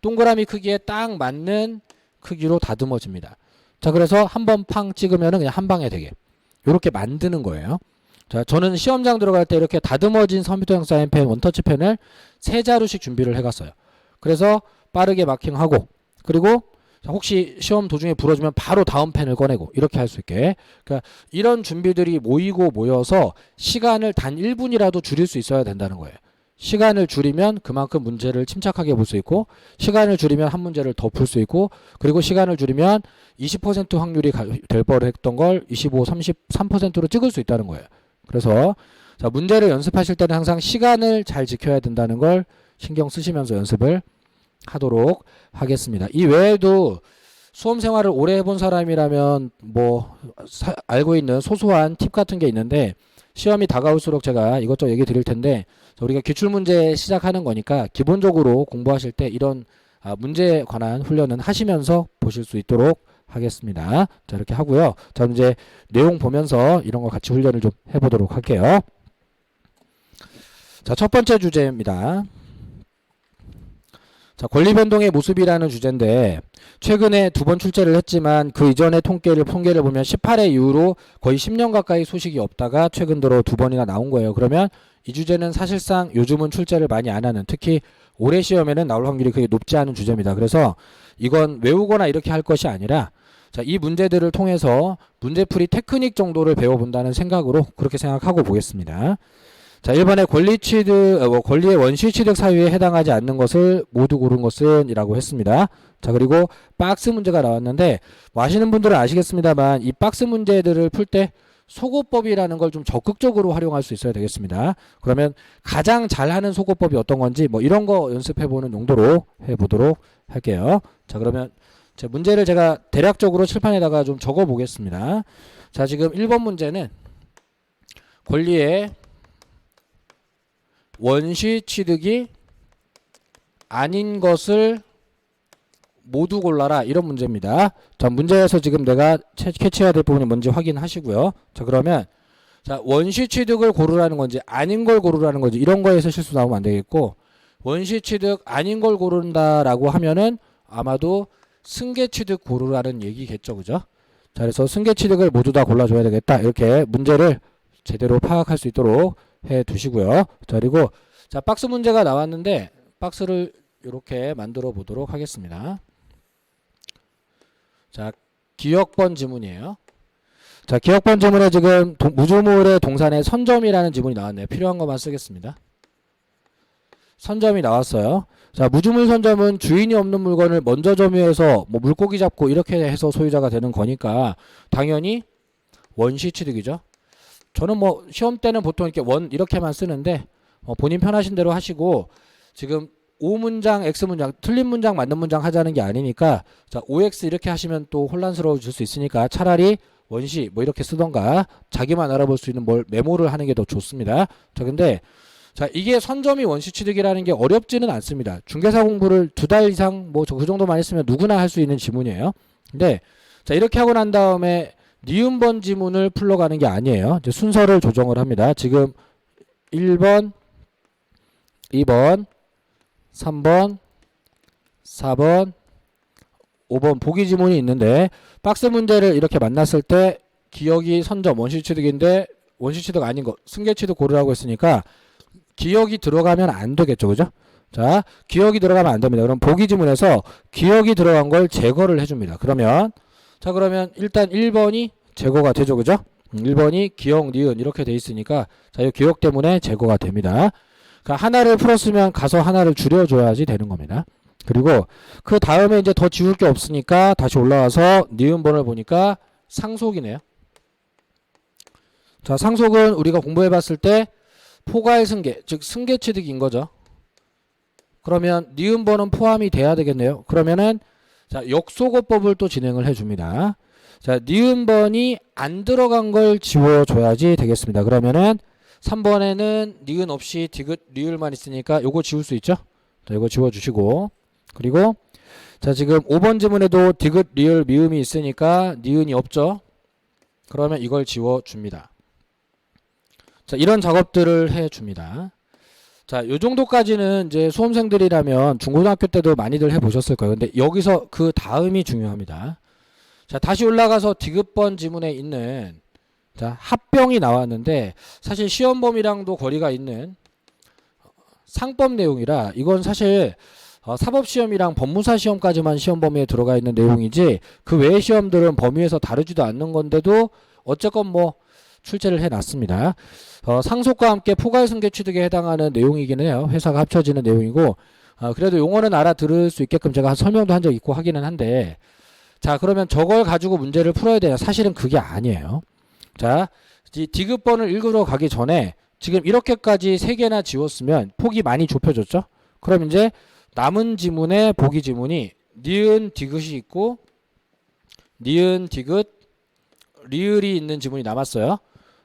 S1: 동그라미 크기에 딱 맞는 크기로 다듬어집니다. 자 그래서 한번 팡 찍으면은 그냥 한 방에 되게 요렇게 만드는 거예요. 자 저는 시험장 들어갈 때 이렇게 다듬어진 컴퓨터용 사인펜 원터치펜을 3자루씩 준비를 해갔어요. 그래서 빠르게 마킹하고 그리고 혹시 시험 도중에 부러지면 바로 다음 펜을 꺼내고 이렇게 할 수 있게 그러니까 이런 준비들이 모여서 시간을 단 1분이라도 줄일 수 있어야 된다는 거예요. 시간을 줄이면 그만큼 문제를 침착하게 볼 수 있고 시간을 줄이면 한 문제를 더 풀 수 있고 그리고 시간을 줄이면 20% 확률이 될 뻔했던 걸 25, 33%로 찍을 수 있다는 거예요. 그래서 자, 문제를 연습하실 때는 항상 시간을 잘 지켜야 된다는 걸 신경 쓰시면서 연습을 하도록 하겠습니다. 이 외에도 수험 생활을 오래 해본 사람이라면 뭐 알고 있는 소소한 팁 같은 게 있는데 시험이 다가올수록 제가 이것저것 얘기 드릴 텐데 우리가 기출문제 시작하는 거니까 기본적으로 공부하실 때 이런 문제에 관한 훈련은 하시면서 보실 수 있도록 하겠습니다. 자, 이렇게 하고요. 자, 이제 내용 보면서 이런 거 같이 훈련을 좀 해보도록 할게요. 자, 첫 번째 주제입니다. 자, 권리변동의 모습이라는 주제인데 최근에 2번 출제를 했지만 그 이전의 통계를 보면 18회 이후로 거의 10년 가까이 소식이 없다가 최근 들어 2번이나 나온 거예요. 그러면 이 주제는 사실상 요즘은 출제를 많이 안 하는, 특히 올해 시험에는 나올 확률이 그렇게 높지 않은 주제입니다. 그래서 이건 외우거나 이렇게 할 것이 아니라 자, 이 문제들을 통해서 문제풀이 테크닉 정도를 배워본다는 생각으로 그렇게 생각하고 보겠습니다. 자, 1번에 권리의 원시 취득 사유에 해당하지 않는 것을 모두 고른 것은 이라고 했습니다. 자, 그리고 박스 문제가 나왔는데 뭐 아시는 분들은 아시겠습니다만 이 박스 문제들을 풀 때 소거법이라는 걸 좀 적극적으로 활용할 수 있어야 되겠습니다. 그러면 가장 잘하는 소거법이 어떤 건지 뭐 이런 거 연습해보는 용도로 해보도록 할게요. 자, 그러면 제 문제를 제가 대략적으로 칠판에다가 좀 적어 보겠습니다. 자, 지금 1번 문제는 권리의 원시 취득이 아닌 것을 모두 골라라, 이런 문제입니다. 자, 문제에서 지금 내가 캐치해야 될 부분이 뭔지 확인하시고요. 자, 그러면 자, 원시 취득을 고르라는 건지 아닌 걸 고르라는 건지 이런 거에서 실수 나오면 안 되겠고, 원시 취득 아닌 걸 고른다라고 하면은 아마도 승계 취득 고르라는 얘기겠죠, 그죠? 자, 그래서 승계 취득을 모두 다 골라줘야 되겠다, 이렇게 문제를 제대로 파악할 수 있도록 해 두시고요. 자, 그리고 자, 박스 문제가 나왔는데 박스를 이렇게 만들어 보도록 하겠습니다. 자, 기억번 지문이에요. 자, 기억번 지문에 지금 무주물의 동산에 선점이라는 지문이 나왔네요. 필요한 것만 쓰겠습니다. 선점이 나왔어요. 자, 무주물 선점은 주인이 없는 물건을 먼저 점유해서 뭐 물고기 잡고 이렇게 해서 소유자가 되는 거니까 당연히 원시 취득이죠. 저는 뭐 시험 때는 보통 이렇게 이렇게만 쓰는데 본인 편하신 대로 하시고, 지금 O문장, X문장, 틀린 문장, 맞는 문장 하자는 게 아니니까 자, OX 이렇게 하시면 또 혼란스러워질 수 있으니까 차라리 원시 뭐 이렇게 쓰던가 자기만 알아볼 수 있는 뭘 메모를 하는 게 더 좋습니다. 자, 근데 자, 이게 선점이 원시 취득이라는 게 어렵지는 않습니다. 중개사 공부를 2달 이상 뭐 그 정도만 했으면 누구나 할 수 있는 지문이에요. 근데 자, 이렇게 하고 난 다음에 니은번 지문을 풀러가는 게 아니에요. 이제 순서를 조정을 합니다. 지금 1번, 2번, 3번, 4번, 5번 보기 지문이 있는데 박스 문제를 이렇게 만났을 때 기억이 선점 원시 취득인데 원시 취득 아닌 거 승계 취득 고르라고 했으니까 기억이 들어가면 안 되겠죠, 그죠? 자, 기억이 들어가면 안 됩니다. 그럼 보기 지문에서 기억이 들어간 걸 제거를 해줍니다. 그러면 일단 1번이 제거가 되죠, 그죠? 1번이 기억, 니은 이렇게 돼 있으니까 자, 이 기억 때문에 제거가 됩니다. 그러니까 하나를 풀었으면 가서 하나를 줄여줘야지 되는 겁니다. 그리고 그 다음에 이제 더 지울 게 없으니까 다시 올라와서 니은번을 보니까 상속이네요. 자, 상속은 우리가 공부해 봤을 때 포괄 승계, 즉 승계 취득인 거죠. 그러면 니은번은 포함이 돼야 되겠네요. 그러면은 자, 역소거법을 또 진행을 해 줍니다. 자, 니은번이 안 들어간 걸 지워줘야지 되겠습니다. 그러면은 3번에는 니은 없이 디귿, 리을만 있으니까 요거 지울 수 있죠? 자, 이거 지워주시고, 그리고 자, 지금 5번 지문에도 디귿, 리을, 미음이 있으니까 니은이 없죠? 그러면 이걸 지워줍니다. 자, 이런 작업들을 해줍니다. 자, 요 정도까지는 이제 수험생들이라면 중고등학교 때도 많이들 해보셨을 거예요. 근데 여기서 그 다음이 중요합니다. 자, 다시 올라가서 디귿번 지문에 있는 자, 합병이 나왔는데 사실 시험범위랑도 거리가 있는 상법 내용이라 이건 사실 사법시험이랑 법무사 시험까지만 시험 범위에 들어가 있는 내용이지 그 외의 시험들은 범위에서 다루지도 않는 건데도 어쨌건 뭐 출제를 해놨습니다. 상속과 함께 포괄승계 취득에 해당하는 내용이긴 해요. 회사가 합쳐지는 내용이고 그래도 용어는 알아들을 수 있게끔 제가 설명도 한 적 있고 하기는 한데, 자, 그러면 저걸 가지고 문제를 풀어야 되냐? 사실은 그게 아니에요. 자, 이 디귿번을 읽으러 가기 전에 지금 이렇게까지 3개나 지웠으면 폭이 많이 좁혀졌죠? 그럼 이제 남은 지문에 보기 지문이 니은 디귿이 있고 니은, 디귿, 리을이 있는 지문이 남았어요.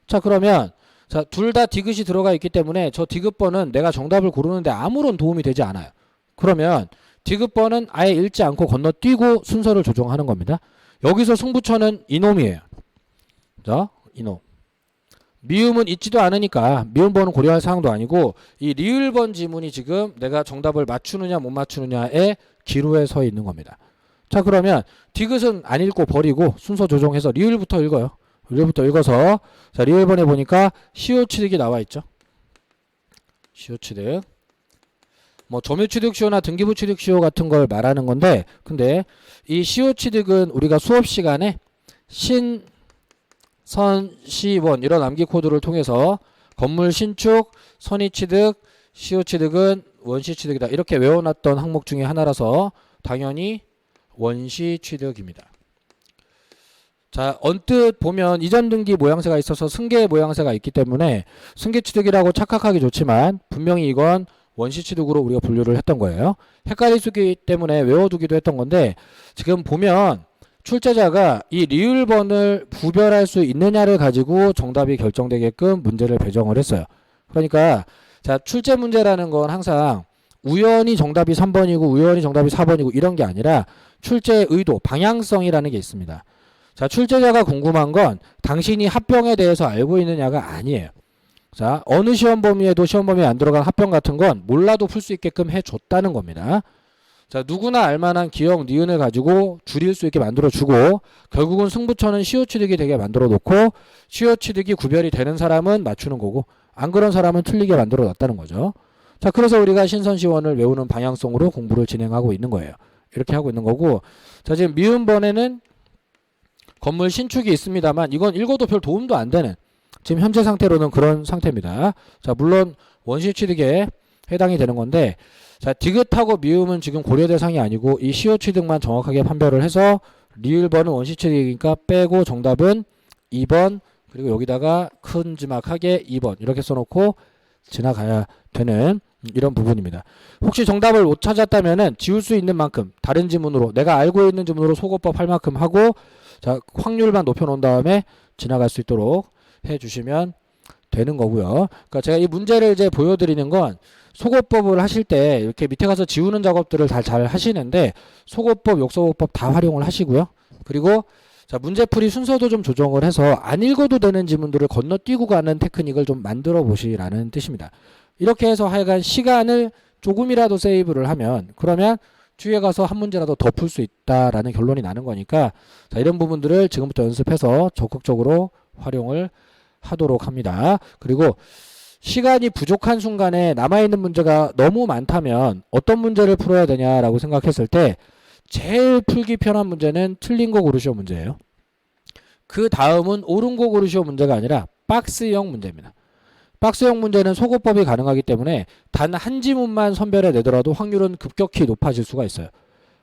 S1: 자, 그러면 자, 둘 다 디귿이 들어가 있기 때문에 저 디귿번은 내가 정답을 고르는데 아무런 도움이 되지 않아요. 그러면 디귿번은 아예 읽지 않고 건너뛰고 순서를 조정하는 겁니다. 여기서 승부처는 이놈이에요. 자, 이놈. 미음은 있지도 않으니까 미음번은 고려할 사항도 아니고 이 리을번 지문이 지금 내가 정답을 맞추느냐 못 맞추느냐의 기로에 서 있는 겁니다. 자, 그러면 디귿은 안 읽고 버리고 순서 조정해서 리을부터 읽어요. 리을부터 읽어서 자, 리을번에 보니까 시효 취득이 나와 있죠. 시효 취득. 뭐 점유 취득 시효나 등기부 취득 시효 같은 걸 말하는 건데, 근데 이 시효 취득은 우리가 수업 시간에 신, 선, 시, 원 이런 암기 코드를 통해서 건물 신축, 선의 취득, 시효 취득은 원시 취득이다 이렇게 외워놨던 항목 중에 하나라서 당연히 원시 취득입니다. 자, 언뜻 보면 이전 등기 모양새가 있어서 승계 모양새가 있기 때문에 승계 취득이라고 착각하기 좋지만 분명히 이건 원시 취득으로 우리가 분류를 했던 거예요. 헷갈릴 수 있기 때문에 외워두기도 했던 건데, 지금 보면 출제자가 이 리을번을 구별할 수 있느냐를 가지고 정답이 결정되게끔 문제를 배정을 했어요. 그러니까 자, 출제 문제라는 건 항상 우연히 정답이 3번이고 우연히 정답이 4번이고 이런 게 아니라 출제 의도, 방향성이라는 게 있습니다. 자, 출제자가 궁금한 건 당신이 합병에 대해서 알고 있느냐가 아니에요. 자, 어느 시험 범위에도 시험 범위에 안 들어간 합병 같은 건 몰라도 풀 수 있게끔 해줬다는 겁니다. 자, 누구나 알만한 기역, 니은을 가지고 줄일 수 있게 만들어주고 결국은 승부처는 시효 취득이 되게 만들어 놓고 시효 취득이 구별이 되는 사람은 맞추는 거고 안 그런 사람은 틀리게 만들어 놨다는 거죠. 자, 그래서 우리가 신선시원을 외우는 방향성으로 공부를 진행하고 있는 거예요. 이렇게 하고 있는 거고, 자, 지금 미음번에는 건물 신축이 있습니다만 이건 읽어도 별 도움도 안 되는 지금 현재 상태로는 그런 상태입니다. 자, 물론 원시 취득에 해당이 되는 건데, 자, 디귿하고 미음은 지금 고려 대상이 아니고 이 시효 취득만 정확하게 판별을 해서 리을번은 원시 취득이니까 빼고 정답은 2번, 그리고 여기다가 큰지막하게 2번 이렇게 써놓고 지나가야 되는 이런 부분입니다. 혹시 정답을 못 찾았다면은 지울 수 있는 만큼 다른 지문으로 내가 알고 있는 지문으로 소거법 할 만큼 하고 자, 확률만 높여놓은 다음에 지나갈 수 있도록 해주시면 되는 거고요. 그러니까 제가 이 문제를 이제 보여드리는 건 소거법을 하실 때 이렇게 밑에 가서 지우는 작업들을 다 잘 하시는데 소거법, 역소거법 다 활용을 하시고요. 그리고 자, 문제풀이 순서도 좀 조정을 해서 안 읽어도 되는 지문들을 건너뛰고 가는 테크닉을 좀 만들어 보시라는 뜻입니다. 이렇게 해서 하여간 시간을 조금이라도 세이브를 하면 그러면 뒤에 가서 한 문제라도 더 풀 수 있다라는 결론이 나는 거니까 자, 이런 부분들을 지금부터 연습해서 적극적으로 활용을 하도록 합니다. 그리고 시간이 부족한 순간에 남아있는 문제가 너무 많다면 어떤 문제를 풀어야 되냐라고 생각했을 때 제일 풀기 편한 문제는 틀린 거 고르시오 문제예요. 그 다음은 옳은 거 고르시오 문제가 아니라 박스형 문제입니다. 박스형 문제는 소거법이 가능하기 때문에 단 한 지문만 선별해 내더라도 확률은 급격히 높아질 수가 있어요.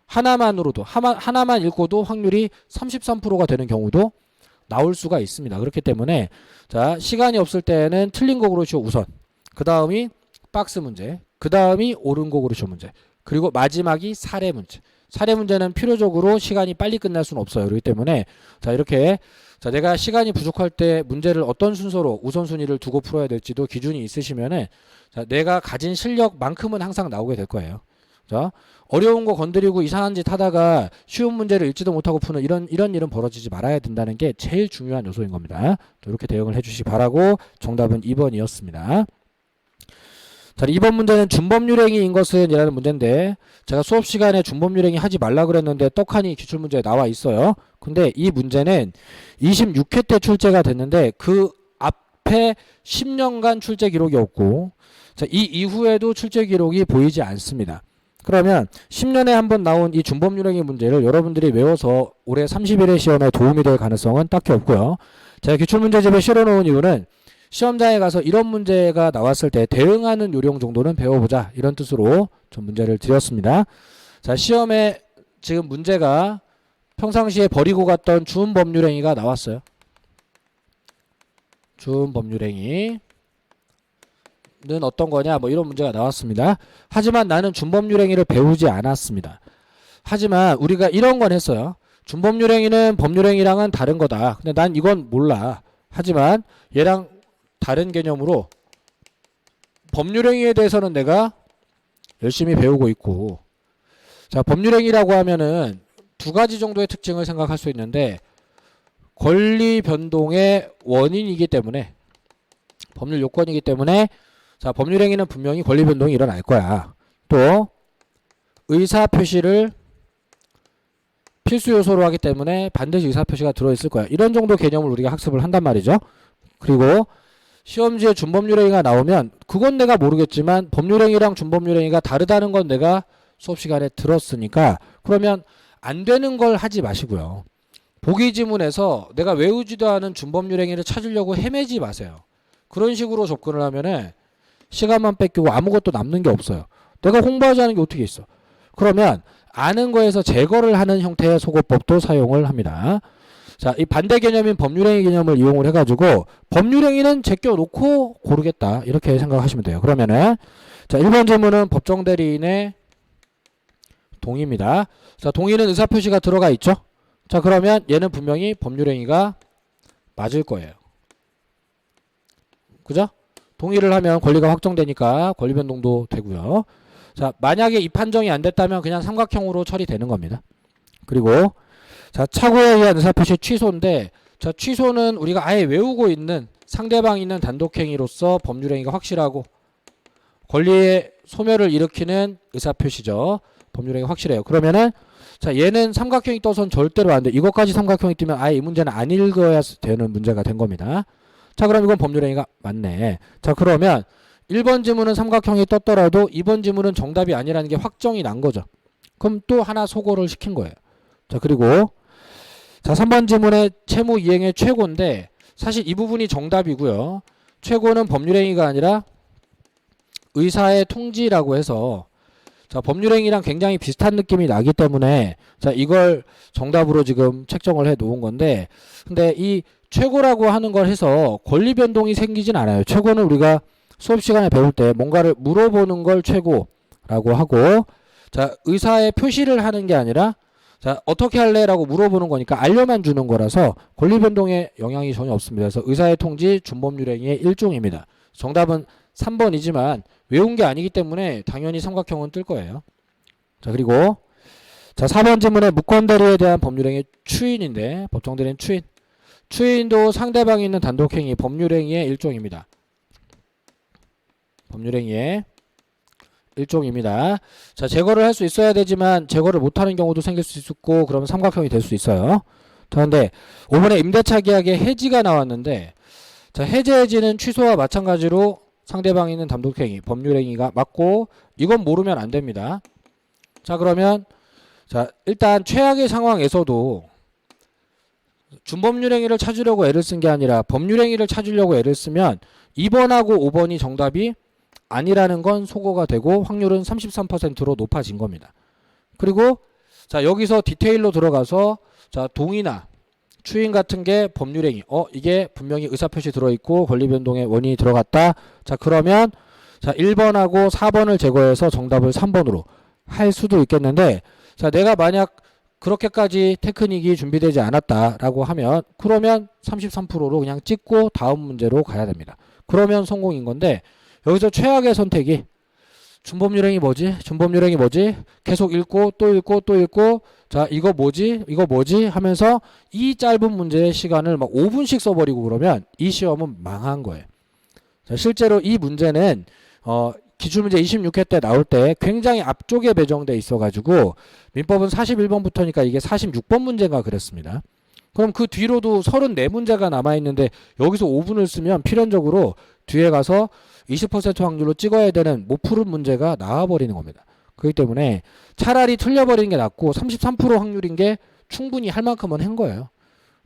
S1: 하나만으로도 하나만 읽고도 확률이 33%가 되는 경우도 나올 수가 있습니다. 그렇기 때문에 자, 시간이 없을 때는 틀린 거 고르시오 우선, 그 다음이 박스 문제, 그 다음이 옳은 거 고르시오 문제, 그리고 마지막이 사례 문제. 사례 문제는 필요적으로 시간이 빨리 끝날 수는 없어요. 그렇기 때문에 자, 이렇게 자, 내가 시간이 부족할 때 문제를 어떤 순서로 우선순위를 두고 풀어야 될지도 기준이 있으시면은 자, 내가 가진 실력만큼은 항상 나오게 될 거예요. 자, 어려운 거 건드리고 이상한 짓 하다가 쉬운 문제를 읽지도 못하고 푸는 이런 일은 벌어지지 말아야 된다는 게 제일 중요한 요소인 겁니다. 이렇게 대응을 해주시기 바라고 정답은 2번이었습니다. 자, 2번 문제는 준법률행위인 것은 이라는 문제인데 제가 수업 시간에 준법률행위 하지 말라 그랬는데 떡하니 기출문제에 나와 있어요. 근데 이 문제는 26회 때 출제가 됐는데 그 앞에 10년간 출제 기록이 없고 자, 이 이후에도 출제 기록이 보이지 않습니다. 그러면 10년에 한 번 나온 이 준법률행위 문제를 여러분들이 외워서 올해 30일의 시험에 도움이 될 가능성은 딱히 없고요. 제가 기출문제집에 실어놓은 이유는 시험장에 가서 이런 문제가 나왔을 때 대응하는 요령 정도는 배워보자 이런 뜻으로 좀 문제를 드렸습니다. 자, 시험에 지금 문제가 평상시에 버리고 갔던 준법률행위가 나왔어요. 준법률행위는 어떤 거냐 뭐 이런 문제가 나왔습니다. 하지만 나는 준법률행위를 배우지 않았습니다. 하지만 우리가 이런 건 했어요. 준법률행위는 법률행위랑은 다른 거다. 근데 난 이건 몰라. 하지만 얘랑 다른 개념으로 법률행위에 대해서는 내가 열심히 배우고 있고, 자, 법률행위라고 하면은 두 가지 정도의 특징을 생각할 수 있는데, 권리 변동의 원인이기 때문에, 법률 요건이기 때문에, 자, 법률행위는 분명히 권리 변동이 일어날 거야. 또 의사 표시를 필수 요소로 하기 때문에 반드시 의사 표시가 들어있을 거야. 이런 정도 개념을 우리가 학습을 한단 말이죠. 그리고 시험지에 준법률행위가 나오면 그건 내가 모르겠지만 법률행위랑 준법률행위가 다르다는 건 내가 수업 시간에 들었으니까, 그러면 안 되는 걸 하지 마시고요. 보기 지문에서 내가 외우지도 않은 준법률행위를 찾으려고 헤매지 마세요. 그런 식으로 접근을 하면은 시간만 뺏기고 아무것도 남는 게 없어요. 내가 공부하지 않은 게 어떻게 있어. 그러면 아는 거에서 제거를 하는 형태의 소거법도 사용을 합니다. 자, 이 반대 개념인 법률행위 개념을 이용을 해가지고 법률행위는 제껴놓고 고르겠다, 이렇게 생각하시면 돼요. 그러면은 자, 1번 질문은 법정 대리인의 동의입니다. 자, 동의는 의사표시가 들어가 있죠. 자, 그러면 얘는 분명히 법률행위가 맞을 거예요. 그죠? 동의를 하면 권리가 확정되니까 권리 변동도 되고요. 자, 만약에 이 판정이 안 됐다면 그냥 삼각형으로 처리되는 겁니다. 그리고 자, 착오에 의한 의사표시 취소인데, 자, 취소는 우리가 아예 외우고 있는 상대방이 있는 단독행위로서 법률행위가 확실하고 권리의 소멸을 일으키는 의사표시죠. 법률행위 확실해요. 그러면은 자, 얘는 삼각형이 떠선 절대로 안 돼. 이것까지 삼각형이 뜨면 아예 이 문제는 안 읽어야 되는 문제가 된 겁니다. 자, 그럼 이건 법률행위가 맞네. 자, 그러면 1번 지문은 삼각형이 떴더라도 2번 지문은 정답이 아니라는 게 확정이 난 거죠. 그럼 또 하나 소거를 시킨 거예요. 자, 그리고 자, 3번 지문의 채무 이행의 최고인데 사실 이 부분이 정답이고요. 최고는 법률행위가 아니라 의사의 통지라고 해서, 자, 법률행위랑 굉장히 비슷한 느낌이 나기 때문에 자, 이걸 정답으로 지금 책정을 해 놓은 건데, 근데 이 최고라고 하는 걸 해서 권리 변동이 생기진 않아요. 최고는 우리가 수업 시간에 배울 때 뭔가를 물어보는 걸 최고라고 하고, 자, 의사의 표시를 하는 게 아니라 자, 어떻게 할래? 라고 물어보는 거니까 알려만 주는 거라서 권리 변동에 영향이 전혀 없습니다. 그래서 의사의 통지 준법률행위의 일종입니다. 정답은 3번이지만 외운 게 아니기 때문에 당연히 삼각형은 뜰 거예요. 자, 그리고 자, 4번 질문에 무권대리에 대한 법률행위 추인인데, 법정대리인 추인. 추인도 상대방이 있는 단독행위, 법률행위의 일종입니다. 법률행위의 일종입니다. 자, 제거를 할 수 있어야 되지만 제거를 못하는 경우도 생길 수 있고, 그러면 삼각형이 될 수 있어요. 그런데 5번에 임대차 계약의 해지가 나왔는데, 자, 해지는 취소와 마찬가지로 상대방이 있는 단독행위, 법률행위가 맞고, 이건 모르면 안 됩니다. 자, 그러면 자, 일단 최악의 상황에서도 준법률행위를 찾으려고 애를 쓴 게 아니라 법률행위를 찾으려고 애를 쓰면 2번하고 5번이 정답이 아니라는 건 소거가 되고 확률은 33%로 높아진 겁니다. 그리고 자, 여기서 디테일로 들어가서 자, 동의나 추인 같은 게 법률행위, 이게 분명히 의사표시 들어있고 권리변동의 원인이 들어갔다. 자, 그러면 자, 1번하고 4번을 제거해서 정답을 3번으로 할 수도 있겠는데, 자, 내가 만약 그렇게까지 테크닉이 준비되지 않았다라고 하면 그러면 33%로 그냥 찍고 다음 문제로 가야 됩니다. 그러면 성공인 건데, 여기서 최악의 선택이 준법률행위 뭐지? 준법률행위 뭐지? 계속 읽고 또 읽고 또 읽고, 자, 이거 뭐지? 이거 뭐지? 하면서 이 짧은 문제의 시간을 막 5분씩 써버리고 그러면 이 시험은 망한 거예요. 자, 실제로 이 문제는 기출문제 26회 때 나올 때 굉장히 앞쪽에 배정돼 있어가지고 민법은 41번부터니까 이게 46번 문제가 그랬습니다. 그럼 그 뒤로도 34문제가 남아있는데 여기서 5분을 쓰면 필연적으로 뒤에 가서 20% 확률로 찍어야 되는 못 푸른 문제가 나와버리는 겁니다. 그렇기 때문에 차라리 틀려버리는 게 낫고 33% 확률인 게 충분히 할 만큼은 한 거예요.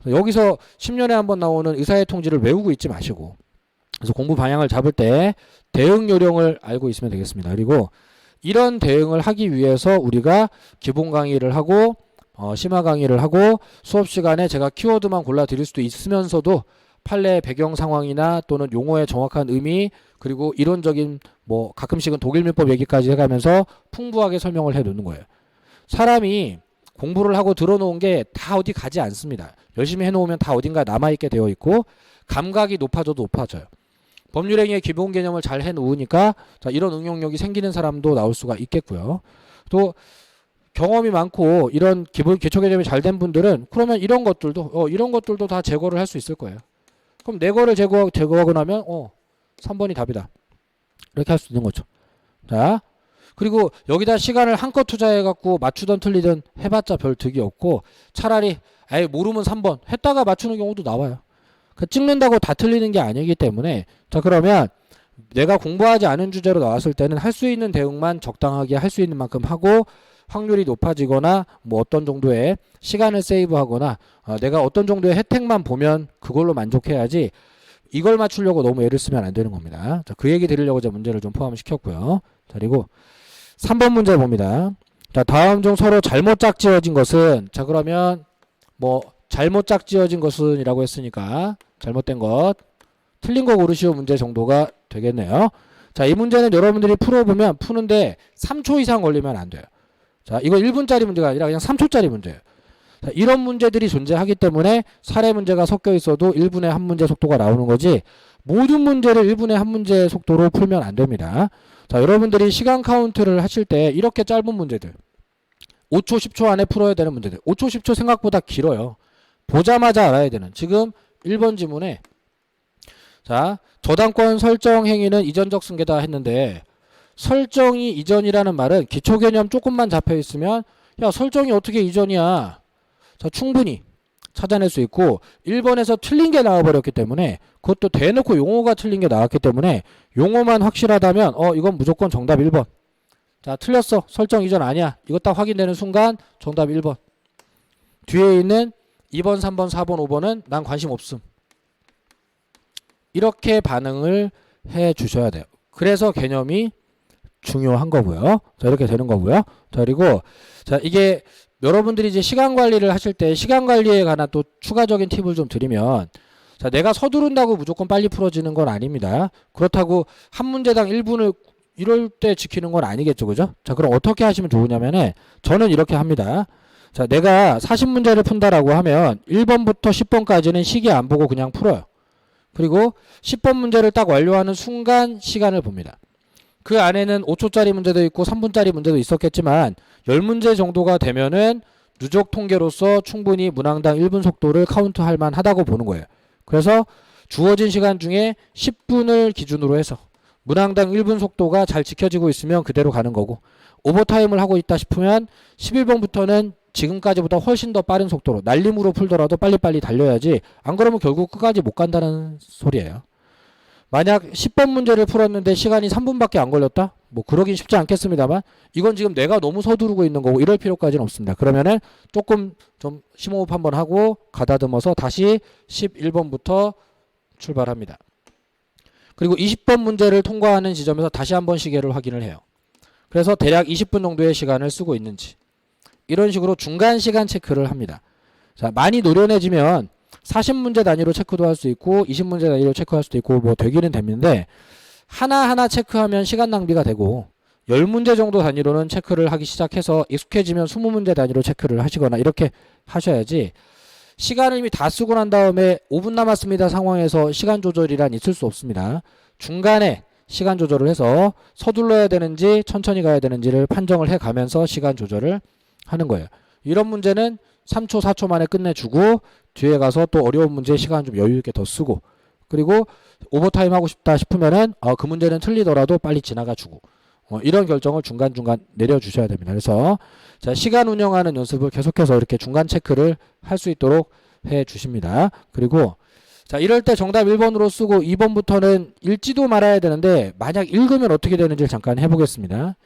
S1: 여기서 10년에 한 번 나오는 의사의 통지를 외우고 있지 마시고, 그래서 공부 방향을 잡을 때 대응 요령을 알고 있으면 되겠습니다. 그리고 이런 대응을 하기 위해서 우리가 기본 강의를 하고 심화 강의를 하고 수업 시간에 제가 키워드만 골라 드릴 수도 있으면서도 판례 배경 상황이나 또는 용어의 정확한 의미, 그리고 이론적인 뭐 가끔씩은 독일 민법 얘기까지 해가면서 풍부하게 설명을 해 놓는 거예요. 사람이 공부를 하고 들어놓은 게 다 어디 가지 않습니다. 열심히 해놓으면 다 어딘가 남아있게 되어 있고 감각이 높아져도 높아져요. 법률행위의 기본 개념을 잘 해놓으니까 자, 이런 응용력이 생기는 사람도 나올 수가 있겠고요. 또 경험이 많고 이런 기본 기초 개념이 잘 된 분들은 그러면 이런 것들도 다 제거를 할 수 있을 거예요. 그럼 네 거를 제거하고 나면 3번이 답이다. 이렇게 할 수 있는 거죠. 자, 그리고 여기다 시간을 한껏 투자해 갖고 맞추든 틀리든 해봤자 별 득이 없고 차라리 아예 모르면 3번 했다가 맞추는 경우도 나와요. 찍는다고 다 틀리는 게 아니기 때문에 자, 그러면 내가 공부하지 않은 주제로 나왔을 때는 할 수 있는 대응만 적당하게 할 수 있는 만큼 하고 확률이 높아지거나 뭐 어떤 정도의 시간을 세이브하거나 내가 어떤 정도의 혜택만 보면 그걸로 만족해야지 이걸 맞추려고 너무 애를 쓰면 안 되는 겁니다. 자, 그 얘기 드리려고 제가 문제를 좀 포함시켰고요. 자, 그리고 3번 문제 봅니다. 자, 다음 중 서로 잘못 짝지어진 것은 자, 그러면 뭐 잘못 짝지어진 것은 이라고 했으니까 잘못된 것 틀린 거 고르시오 문제 정도가 되겠네요. 자, 이 문제는 여러분들이 풀어보면 푸는데 3초 이상 걸리면 안 돼요. 자, 이거 1분짜리 문제가 아니라 그냥 3초짜리 문제예요. 자, 이런 문제들이 존재하기 때문에 사례 문제가 섞여 있어도 1분에 한 문제 속도가 나오는 거지 모든 문제를 1분에 한 문제 속도로 풀면 안 됩니다. 자, 여러분들이 시간 카운트를 하실 때 이렇게 짧은 문제들 5초 10초 안에 풀어야 되는 문제들 5초 10초 생각보다 길어요. 보자마자 알아야 되는 지금 1번 지문에 자, 저당권 설정 행위는 이전적 승계다 했는데 설정이 이전이라는 말은 기초 개념 조금만 잡혀 있으면 야, 설정이 어떻게 이전이야? 자, 충분히 찾아낼 수 있고 1번에서 틀린 게 나와버렸기 때문에 그것도 대놓고 용어가 틀린 게 나왔기 때문에 용어만 확실하다면 이건 무조건 정답 1번. 자, 틀렸어. 설정 이전 아니야. 이거 딱 확인되는 순간 정답 1번. 뒤에 있는 2번, 3번, 4번, 5번은 난 관심 없음. 이렇게 반응을 해 주셔야 돼요. 그래서 개념이 중요한 거고요. 자, 이렇게 되는 거고요. 자, 그리고 자, 이게 여러분들이 이제 시간 관리를 하실 때 시간 관리에 관한 또 추가적인 팁을 좀 드리면 자, 내가 서두른다고 무조건 빨리 풀어지는 건 아닙니다. 그렇다고 한 문제당 1분을 이럴 때 지키는 건 아니겠죠. 그죠? 자, 그럼 어떻게 하시면 좋으냐면은 저는 이렇게 합니다. 자, 내가 40문제를 푼다라고 하면 1번부터 10번까지는 시계 안 보고 그냥 풀어요. 그리고 10번 문제를 딱 완료하는 순간 시간을 봅니다. 그 안에는 5초짜리 문제도 있고 3분짜리 문제도 있었겠지만 10문제 정도가 되면은 누적 통계로서 충분히 문항당 1분 속도를 카운트할 만하다고 보는 거예요. 그래서 주어진 시간 중에 10분을 기준으로 해서 문항당 1분 속도가 잘 지켜지고 있으면 그대로 가는 거고 오버타임을 하고 있다 싶으면 11번부터는 지금까지보다 훨씬 더 빠른 속도로 날림으로 풀더라도 빨리빨리 달려야지 안 그러면 결국 끝까지 못 간다는 소리예요. 만약 10번 문제를 풀었는데 시간이 3분밖에 안 걸렸다? 뭐 그러긴 쉽지 않겠습니다만 이건 지금 내가 너무 서두르고 있는 거고 이럴 필요까지는 없습니다. 그러면은 조금 좀 심호흡 한번 하고 가다듬어서 다시 11번부터 출발합니다. 그리고 20번 문제를 통과하는 지점에서 다시 한번 시계를 확인을 해요. 그래서 대략 20분 정도의 시간을 쓰고 있는지 이런 식으로 중간 시간 체크를 합니다. 자, 많이 노련해지면 40문제 단위로 체크도 할 수 있고 20문제 단위로 체크할 수도 있고 뭐 되기는 되는데 하나하나 체크하면 시간 낭비가 되고 10문제 정도 단위로는 체크를 하기 시작해서 익숙해지면 20문제 단위로 체크를 하시거나 이렇게 하셔야지 시간을 이미 다 쓰고 난 다음에 5분 남았습니다 상황에서 시간 조절이란 있을 수 없습니다. 중간에 시간 조절을 해서 서둘러야 되는지 천천히 가야 되는지를 판정을 해가면서 시간 조절을 하는 거예요. 이런 문제는 3초 4초 만에 끝내주고 뒤에 가서 또 어려운 문제 시간 좀 여유 있게 더 쓰고 그리고 오버타임 하고 싶다 싶으면은 그 문제는 틀리더라도 빨리 지나가 주고 이런 결정을 중간중간 내려주셔야 됩니다. 그래서 자, 시간 운영하는 연습을 계속해서 이렇게 중간 체크를 할 수 있도록 해 주십니다. 그리고 자, 이럴 때 정답 1번으로 쓰고 2번부터는 읽지도 말아야 되는데 만약 읽으면 어떻게 되는지 잠깐 해보겠습니다.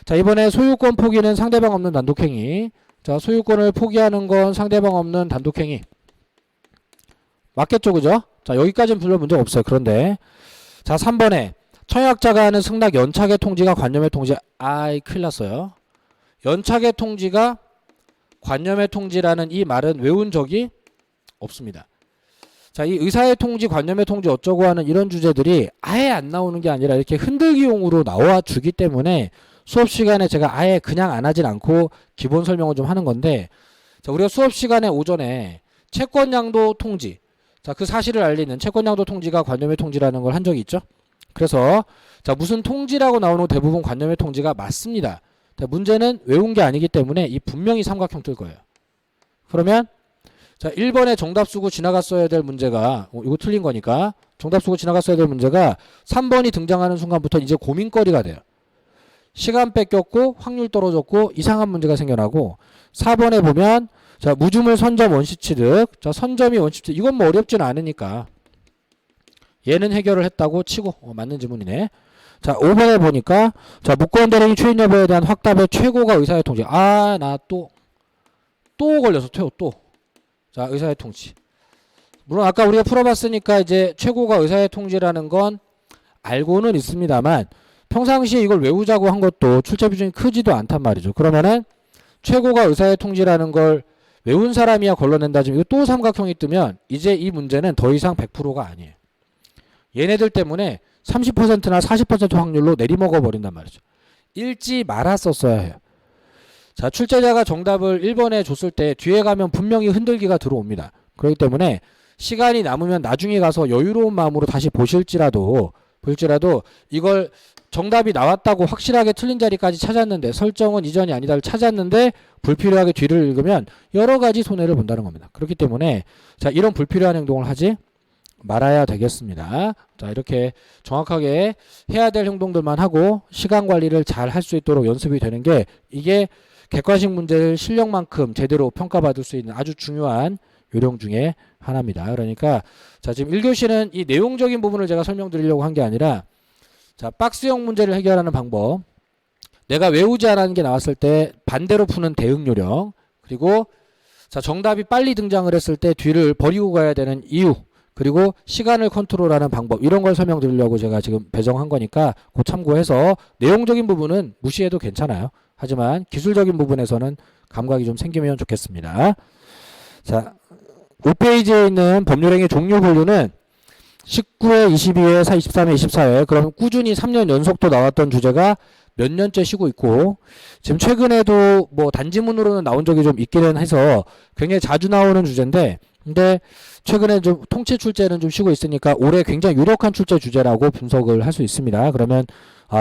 S1: 자, 이번에 소유권 포기는 상대방 없는 단독행위. 자, 소유권을 포기하는 건 상대방 없는 단독행위. 맞겠죠, 그죠? 자, 여기까지는 별로 문제가 없어요. 그런데 자, 3번에 청약자가 하는 승낙 연착의 통지가 관념의 통지. 큰일 났어요. 연착의 통지가 관념의 통지라는 이 말은 외운 적이 없습니다. 자, 이 의사의 통지, 관념의 통지 어쩌고 하는 이런 주제들이 아예 안 나오는 게 아니라 이렇게 흔들기용으로 나와 주기 때문에 수업 시간에 제가 아예 그냥 안 하진 않고 기본 설명을 좀 하는 건데, 자, 우리가 수업 시간에 오전에 채권 양도 통지, 자, 그 사실을 알리는 채권 양도 통지가 관념의 통지라는 걸 한 적이 있죠. 그래서 자, 무슨 통지라고 나오는 대부분 관념의 통지가 맞습니다. 자, 문제는 외운 게 아니기 때문에 이 분명히 삼각형 뜰 거예요. 그러면 자, 1번에 정답 쓰고 지나갔어야 될 문제가 이거 틀린 거니까 정답 쓰고 지나갔어야 될 문제가 3번이 등장하는 순간부터 이제 고민거리가 돼요. 시간 뺏겼고 확률 떨어졌고 이상한 문제가 생겨나고, 4번에 보면 자, 무주물 선점 원시 취득, 자, 선점이 원시 취득, 이건 뭐 어렵지는 않으니까 얘는 해결을 했다고 치고 맞는 지문이네. 자, 5번에 보니까 자, 무권 대행이 추인 여부에 대한 확답의 최고가 의사의 통지. 아, 나 또 걸려서 또. 자, 의사의 통지. 물론 아까 우리가 풀어봤으니까 이제 최고가 의사의 통지라는 건 알고는 있습니다만 평상시에 이걸 외우자고 한 것도 출제 비중이 크지도 않단 말이죠. 그러면은 최고가 의사의 통지라는 걸 외운 사람이야 걸러낸다 지금 이거 또 삼각형이 뜨면 이제 이 문제는 더 이상 100%가 아니에요. 얘네들 때문에 30%나 40% 확률로 내리먹어 버린단 말이죠. 읽지 말았었어야 해요. 자, 출제자가 정답을 1번에 줬을 때 뒤에 가면 분명히 흔들기가 들어옵니다. 그렇기 때문에 시간이 남으면 나중에 가서 여유로운 마음으로 다시 보실지라도 이걸 정답이 나왔다고 확실하게 틀린 자리까지 찾았는데 설정은 이전이 아니다를 찾았는데 불필요하게 뒤를 읽으면 여러 가지 손해를 본다는 겁니다. 그렇기 때문에 자, 이런 불필요한 행동을 하지 말아야 되겠습니다. 자, 이렇게 정확하게 해야 될 행동들만 하고 시간 관리를 잘 할 수 있도록 연습이 되는 게 이게 객관식 문제를 실력만큼 제대로 평가받을 수 있는 아주 중요한 요령 중에 하나입니다. 그러니까 자, 지금 1교시는 이 내용적인 부분을 제가 설명드리려고 한 게 아니라 자, 박스형 문제를 해결하는 방법, 내가 외우지 않은 게 나왔을 때 반대로 푸는 대응 요령, 그리고 자, 정답이 빨리 등장을 했을 때 뒤를 버리고 가야 되는 이유, 그리고 시간을 컨트롤하는 방법, 이런 걸 설명드리려고 제가 지금 배정한 거니까 그 참고해서 내용적인 부분은 무시해도 괜찮아요. 하지만 기술적인 부분에서는 감각이 좀 생기면 좋겠습니다. 자, 5페이지에 있는 법률행위 종류 분류는 19회, 22회, 23회, 24회, 그럼 꾸준히 3년 연속도 나왔던 주제가 몇 년째 쉬고 있고, 지금 최근에도 뭐 단지문으로는 나온 적이 좀 있기는 해서 굉장히 자주 나오는 주제인데, 근데 최근에 좀 통치 출제는 좀 쉬고 있으니까 올해 굉장히 유력한 출제 주제라고 분석을 할 수 있습니다. 그러면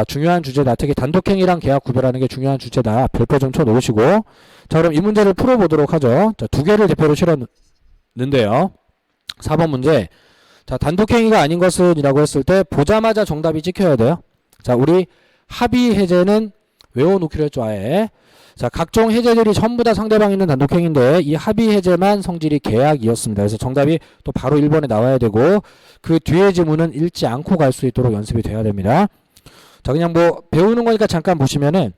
S1: 중요한 주제다. 특히 단독행위랑 계약 구별하는 게 중요한 주제다. 별표 좀 쳐놓으시고, 자, 그럼 이 문제를 풀어보도록 하죠. 자, 두 개를 대표로 실었는데요. 4번 문제. 자, 단독행위가 아닌 것은 이라고 했을 때 보자마자 정답이 찍혀야 돼요. 자, 우리 합의 해제는 외워놓기로 했죠. 아예. 자, 각종 해제들이 전부 다 상대방 있는 단독행위인데 이 합의 해제만 성질이 계약이었습니다. 그래서 정답이 또 바로 1번에 나와야 되고 그 뒤에 지문은 읽지 않고 갈 수 있도록 연습이 돼야 됩니다. 자, 그냥 뭐 배우는 거니까 잠깐 보시면은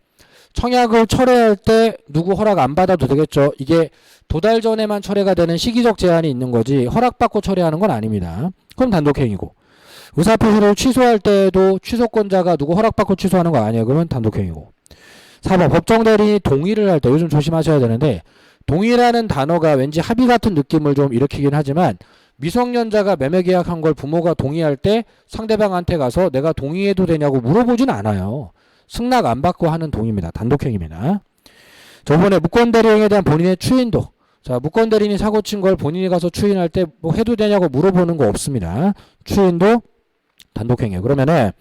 S1: 청약을 철회할 때 누구 허락 안 받아도 되겠죠. 이게 도달 전에만 철회가 되는 시기적 제한이 있는 거지 허락받고 철회하는 건 아닙니다. 그럼 단독행위고, 의사표시를 취소할 때도 취소권자가 누구 허락받고 취소하는 거 아니에요. 그러면 단독행위고. 4번 법정대리인이 동의를 할 때 요즘 조심하셔야 되는데, 동의라는 단어가 왠지 합의 같은 느낌을 좀 일으키긴 하지만 미성년자가 매매 계약한 걸 부모가 동의할 때 상대방한테 가서 내가 동의해도 되냐고 물어보진 않아요. 승낙 안 받고 하는 동의입니다. 단독행위입니다. 저번에 무권대리인에 대한 본인의 추인도, 자, 무권대리인이 사고 친 걸 본인이 가서 추인할 때 뭐 해도 되냐고 물어보는 거 없습니다. 추인도 단독행위예요. 그러면은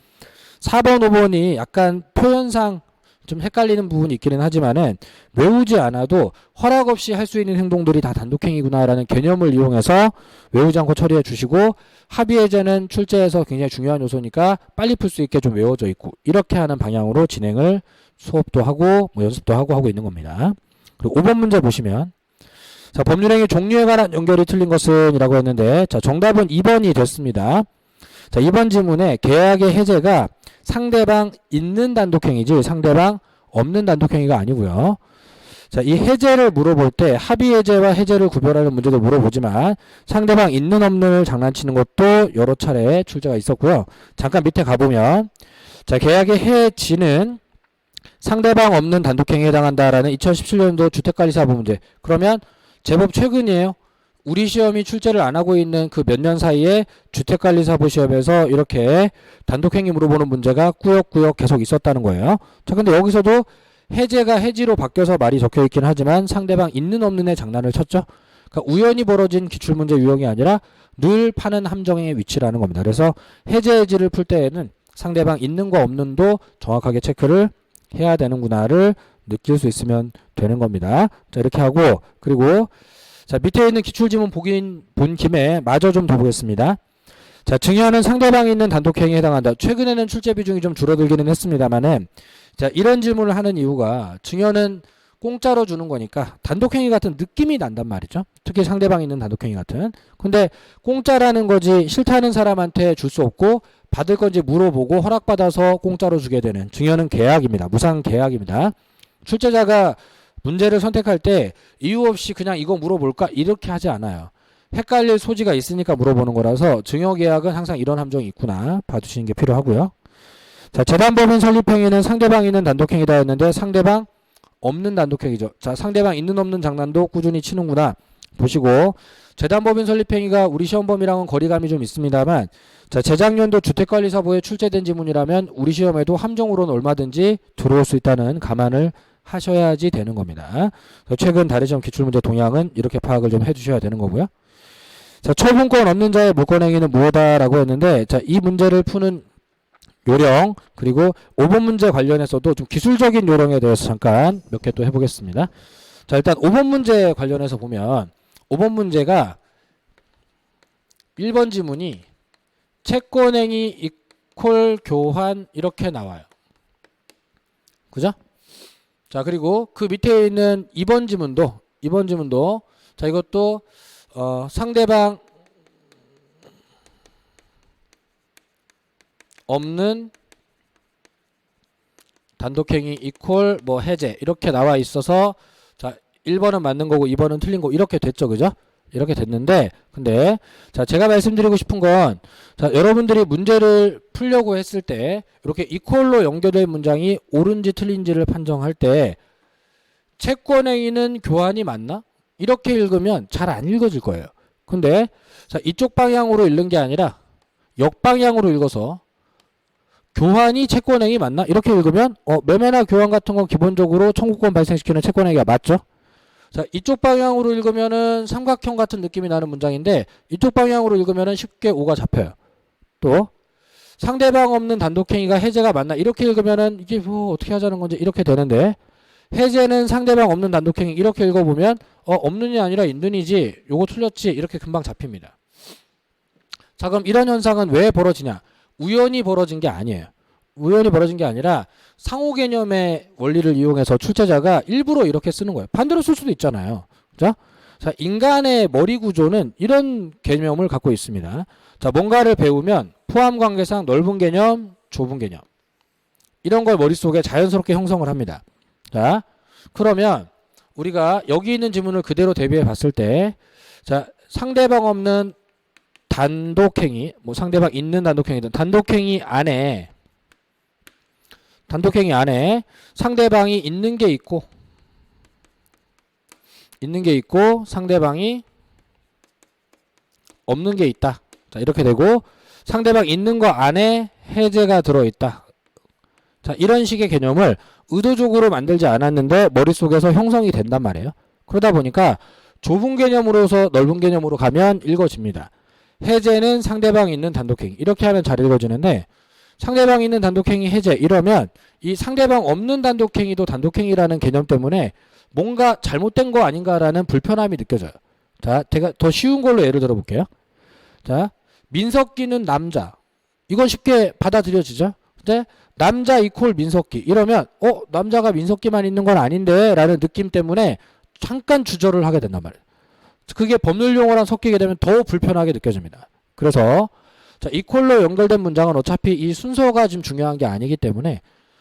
S1: 4번, 5번이 약간 표현상 좀 헷갈리는 부분이 있기는 하지만은 외우지 않아도 허락 없이 할 수 있는 행동들이 다 단독행위구나라는 개념을 이용해서 외우지 않고 처리해 주시고, 합의해제는 출제에서 굉장히 중요한 요소니까 빨리 풀 수 있게 좀 외워져 있고, 이렇게 하는 방향으로 진행을 수업도 하고 뭐 연습도 하고 있는 겁니다. 그리고 5번 문제 보시면 자, 법률행위 종류에 관한 연결이 틀린 것은 이라고 했는데, 자, 정답은 2번이 됐습니다. 자, 2번 지문에 계약의 해제가 상대방 있는 단독행위지 상대방 없는 단독행위가 아니고요. 자, 이 해제를 물어볼 때 합의 해제와 해제를 구별하는 문제도 물어보지만 상대방 있는 없는을 장난치는 것도 여러 차례 출제가 있었고요. 잠깐 밑에 가보면 자, 계약의 해지는 상대방 없는 단독행위에 해당한다라는 2017년도 주택관리사법 문제. 그러면 제법 최근이에요. 우리 시험이 출제를 안 하고 있는 그 몇 년 사이에 주택관리사부 시험에서 이렇게 단독행위 물어보는 문제가 꾸역꾸역 계속 있었다는 거예요. 자, 근데 여기서도 해제가 해지로 바뀌어서 말이 적혀 있긴 하지만 상대방 있는 없는의 장난을 쳤죠. 그러니까 우연히 벌어진 기출문제 유형이 아니라 늘 파는 함정의 위치라는 겁니다. 그래서 해제를 풀 때에는 상대방 있는 거 없는도 정확하게 체크를 해야 되는구나를 느낄 수 있으면 되는 겁니다. 자, 이렇게 하고, 그리고 자, 밑에 있는 기출지문 본 김에 마저 좀 더 보겠습니다. 자, 증여는 상대방이 있는 단독행위에 해당한다. 최근에는 출제 비중이 좀 줄어들기는 했습니다만은, 자, 이런 질문을 하는 이유가 증여는 공짜로 주는 거니까 단독행위 같은 느낌이 난단 말이죠. 특히 상대방이 있는 단독행위 같은. 근데 공짜라는 거지 싫다는 사람한테 줄 수 없고 받을 건지 물어보고 허락받아서 공짜로 주게 되는 증여는 계약입니다. 무상 계약입니다. 출제자가 문제를 선택할 때 이유 없이 그냥 이거 물어볼까 이렇게 하지 않아요. 헷갈릴 소지가 있으니까 물어보는 거라서 증여계약은 항상 이런 함정이 있구나 봐주시는 게 필요하고요. 자, 재단법인 설립행위는 상대방 있는 단독행위다 했는데 상대방 없는 단독행위죠. 자, 상대방 있는 없는 장난도 꾸준히 치는구나 보시고, 재단법인 설립행위가 우리 시험범위랑은 거리감이 좀 있습니다만, 자, 재작년도 주택관리사부에 출제된 지문이라면 우리 시험에도 함정으로는 얼마든지 들어올 수 있다는 감안을 하셔야지 되는 겁니다. 최근 다른 기출문제 동향은 이렇게 파악을 좀 해주셔야 되는 거고요. 자, 처분권 없는 자의 물권행위는 무엇이다라고 했는데, 자, 이 문제를 푸는 요령, 그리고 5번 문제 관련해서도 좀 기술적인 요령에 대해서 잠깐 몇 개 또 해보겠습니다. 자, 일단 5번 문제 관련해서 보면 5번 문제가 1번 지문이 채권행위 이퀄 교환 이렇게 나와요. 그죠? 자, 그리고 그 밑에 있는 2번 지문도 자, 이것도 상대방 없는 단독행위 이퀄 뭐 해제 이렇게 나와 있어서, 자, 1번은 맞는 거고 2번은 틀린 거 이렇게 됐죠. 그죠? 이렇게 됐는데, 근데 자, 제가 말씀드리고 싶은 건, 자, 여러분들이 문제를 풀려고 했을 때 이렇게 이퀄로 연결된 문장이 옳은지 틀린지를 판정할 때 채권행위는 교환이 맞나? 이렇게 읽으면 잘 안 읽어질 거예요. 근데 자, 이쪽 방향으로 읽는 게 아니라 역방향으로 읽어서 교환이 채권행위 맞나? 이렇게 읽으면 매매나 교환 같은 건 기본적으로 청구권 발생시키는 채권행위가 맞죠? 자, 이쪽 방향으로 읽으면은 삼각형 같은 느낌이 나는 문장인데 이쪽 방향으로 읽으면은 쉽게 오가 잡혀요. 또 상대방 없는 단독행위가 해제가 맞나? 이렇게 읽으면은 이게 뭐 어떻게 하자는 건지 이렇게 되는데, 해제는 상대방 없는 단독행위 이렇게 읽어보면 없는이 아니라 있는이지 요거 틀렸지 이렇게 금방 잡힙니다. 자, 그럼 이런 현상은 왜 벌어지냐? 우연히 벌어진 게 아니에요. 우연히 벌어진 게 아니라 상호 개념의 원리를 이용해서 출제자가 일부러 이렇게 쓰는 거예요. 반대로 쓸 수도 있잖아요. 그죠? 자, 인간의 머리 구조는 이런 개념을 갖고 있습니다. 자, 뭔가를 배우면 포함 관계상 넓은 개념, 좁은 개념 이런 걸 머릿속에 자연스럽게 형성을 합니다. 자, 그러면 우리가 여기 있는 지문을 그대로 대비해 봤을 때, 자, 상대방 없는 단독행위, 뭐 상대방 있는 단독행위든 단독행위 안에 상대방이 있는 게 있고 상대방이 없는 게 있다. 자, 이렇게 되고 상대방 있는 거 안에 해제가 들어있다. 자, 이런 식의 개념을 의도적으로 만들지 않았는데 머릿속에서 형성이 된단 말이에요. 그러다 보니까 좁은 개념으로서 넓은 개념으로 가면 읽어집니다. 해제는 상대방이 있는 단독행위 이렇게 하면 잘 읽어지는데, 상대방이 있는 단독행위 해제 이러면 이 상대방 없는 단독행위도 단독행위라는 개념 때문에 뭔가 잘못된 거 아닌가라는 불편함이 느껴져요. 자, 제가 더 쉬운 걸로 예를 들어 볼게요. 자, 민석기는 남자 이건 쉽게 받아들여지죠. 근데 남자 이퀄 민석기 이러면 남자가 민석기만 있는 건 아닌데 라는 느낌 때문에 잠깐 주저를 하게 된단 말이에요. 그게 법률 용어랑 섞이게 되면 더 불편하게 느껴집니다. 그래서 자, 이퀄로 연결된 문장은 어차피 이 순서가 좀 중요한 게 아니기 때문에,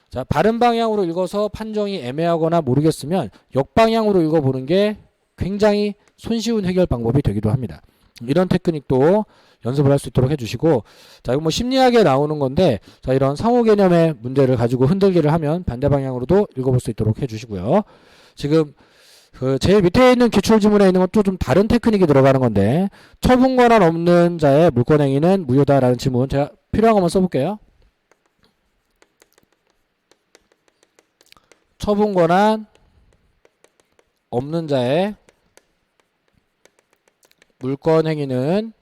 S1: 자, 바른 방향으로 읽어서 판정이 애매하거나 모르겠으면 역방향으로 읽어보는 게 굉장히 손쉬운 해결 방법이 되기도 합니다. 이런 테크닉도 연습을 할 수 있도록 해주시고, 자, 이거 뭐 심리학에 나오는 건데, 자, 이런 상호 개념의 문제를 가지고 흔들기를 하면 반대 방향으로도 읽어볼 수 있도록 해주시고요. 지금 그 제일 밑에 있는 기출지문에 있는 것도 좀 다른 테크닉이 들어가는 건데, 처분 권한 없는 자의 물권행위는 무효다라는 지문 제가 필요한 것만 써볼게요. 처분 권한 없는 자의 물권행위는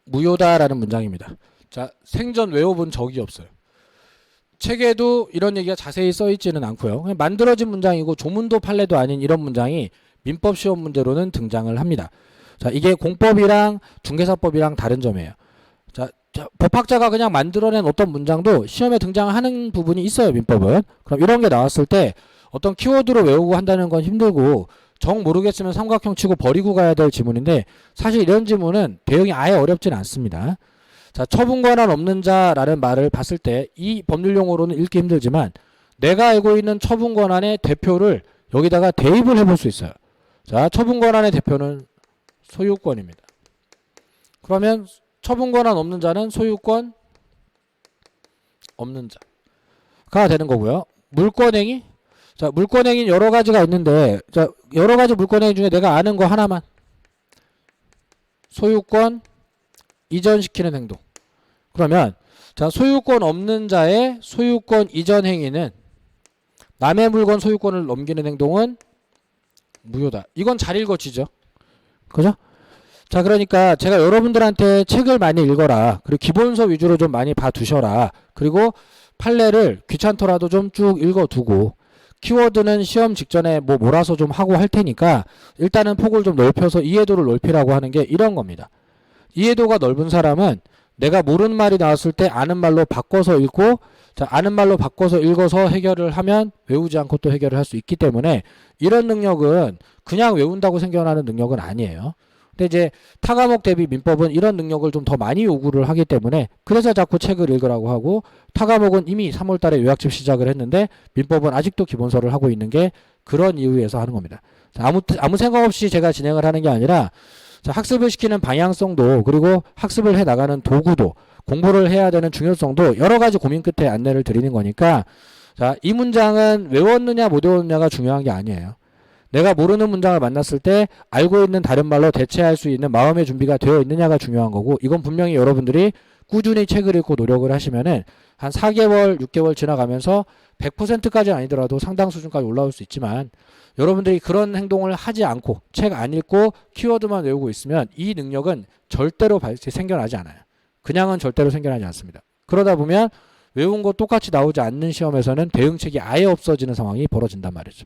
S1: 무효다라는 문장입니다. 자, 생전 외워본 적이 없어요. 책에도 이런 얘기가 자세히 써있지는 않고요. 그냥 만들어진 문장이고 조문도 판례도 아닌 이런 문장이 민법 시험 문제로는 등장을 합니다. 자, 이게 공법이랑 중개사법이랑 다른 점이에요. 자, 법학자가 그냥 만들어낸 어떤 문장도 시험에 등장하는 부분이 있어요, 민법은. 그럼 이런 게 나왔을 때 어떤 키워드로 외우고 한다는 건 힘들고 정 모르겠으면 삼각형 치고 버리고 가야 될 지문인데, 사실 이런 지문은 대응이 아예 어렵진 않습니다. 자, 처분 권한 없는 자라는 말을 봤을 때 이 법률 용어로는 읽기 힘들지만 내가 알고 있는 처분 권한의 대표를 여기다가 대입을 해볼 수 있어요. 자, 처분 권한의 대표는 소유권입니다. 그러면 처분 권한 없는 자는 소유권 없는 자가 되는 거고요. 물권행위? 자, 물권행위 여러 가지가 있는데, 자, 여러 가지 물권행위 중에 내가 아는 거 하나만. 소유권 이전시키는 행동. 그러면 자, 소유권 없는 자의 소유권 이전 행위는, 남의 물건 소유권을 넘기는 행동은 무효다. 이건 잘 읽어지죠. 그죠? 자, 그러니까 제가 여러분들한테 책을 많이 읽어라, 그리고 기본서 위주로 좀 많이 봐두셔라, 그리고 판례를 귀찮더라도 좀 쭉 읽어두고 키워드는 시험 직전에 뭐 몰아서 좀 하고 할 테니까 일단은 폭을 좀 넓혀서 이해도를 넓히라고 하는 게 이런 겁니다. 이해도가 넓은 사람은 내가 모르는 말이 나왔을 때 아는 말로 바꿔서 읽고, 자, 아는 말로 바꿔서 읽어서 해결을 하면 외우지 않고 또 해결을 할 수 있기 때문에 이런 능력은 그냥 외운다고 생겨나는 능력은 아니에요. 근데 이제 타과목 대비 민법은 이런 능력을 좀 더 많이 요구를 하기 때문에 그래서 자꾸 책을 읽으라고 하고, 타과목은 이미 3월달에 요약집 시작을 했는데 민법은 아직도 기본서를 하고 있는 게 그런 이유에서 하는 겁니다. 자, 아무 생각 없이 제가 진행을 하는 게 아니라, 자, 학습을 시키는 방향성도, 그리고 학습을 해 나가는 도구도, 공부를 해야 되는 중요성도 여러 가지 고민 끝에 안내를 드리는 거니까, 자, 이 문장은 외웠느냐 못 외웠느냐가 중요한 게 아니에요. 내가 모르는 문장을 만났을 때 알고 있는 다른 말로 대체할 수 있는 마음의 준비가 되어 있느냐가 중요한 거고, 이건 분명히 여러분들이 꾸준히 책을 읽고 노력을 하시면은 한 4개월, 6개월 지나가면서 100%까지는 아니더라도 상당 수준까지 올라올 수 있지만, 여러분들이 그런 행동을 하지 않고 책 안 읽고 키워드만 외우고 있으면 이 능력은 절대로 생겨나지 않아요. 그냥은 절대로 생겨나지 않습니다. 그러다 보면 외운 거 똑같이 나오지 않는 시험에서는 대응책이 아예 없어지는 상황이 벌어진단 말이죠.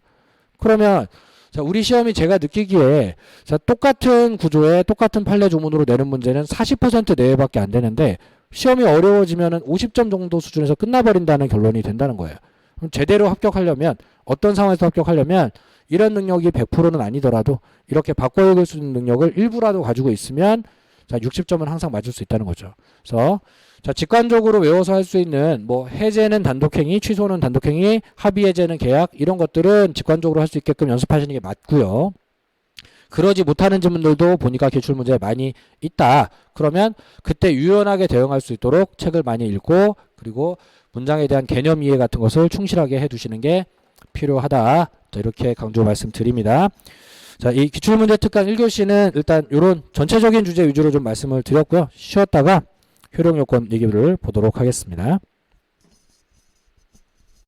S1: 그러면 자, 우리 시험이 제가 느끼기에, 자, 똑같은 구조에 똑같은 판례 조문으로 내는 문제는 40% 내외밖에 안 되는데 시험이 어려워지면은 50점 정도 수준에서 끝나버린다는 결론이 된다는 거예요. 그럼 제대로 합격하려면, 어떤 상황에서 합격하려면 이런 능력이 100%는 아니더라도 이렇게 바꿔 읽을 수 있는 능력을 일부라도 가지고 있으면, 자, 60점은 항상 맞을 수 있다는 거죠. 그래서 자, 직관적으로 외워서 할 수 있는 뭐 해제는 단독행위, 취소는 단독행위, 합의 해제는 계약, 이런 것들은 직관적으로 할 수 있게끔 연습하시는 게 맞고요. 그러지 못하는 질문들도 보니까 기출문제에 많이 있다. 그러면 그때 유연하게 대응할 수 있도록 책을 많이 읽고, 그리고 문장에 대한 개념 이해 같은 것을 충실하게 해두시는 게 필요하다. 자, 이렇게 강조 말씀드립니다. 자, 이 기출문제 특강 1교시는 일단 이런 전체적인 주제 위주로 좀 말씀을 드렸고요. 쉬었다가 효력요건 얘기를 보도록 하겠습니다.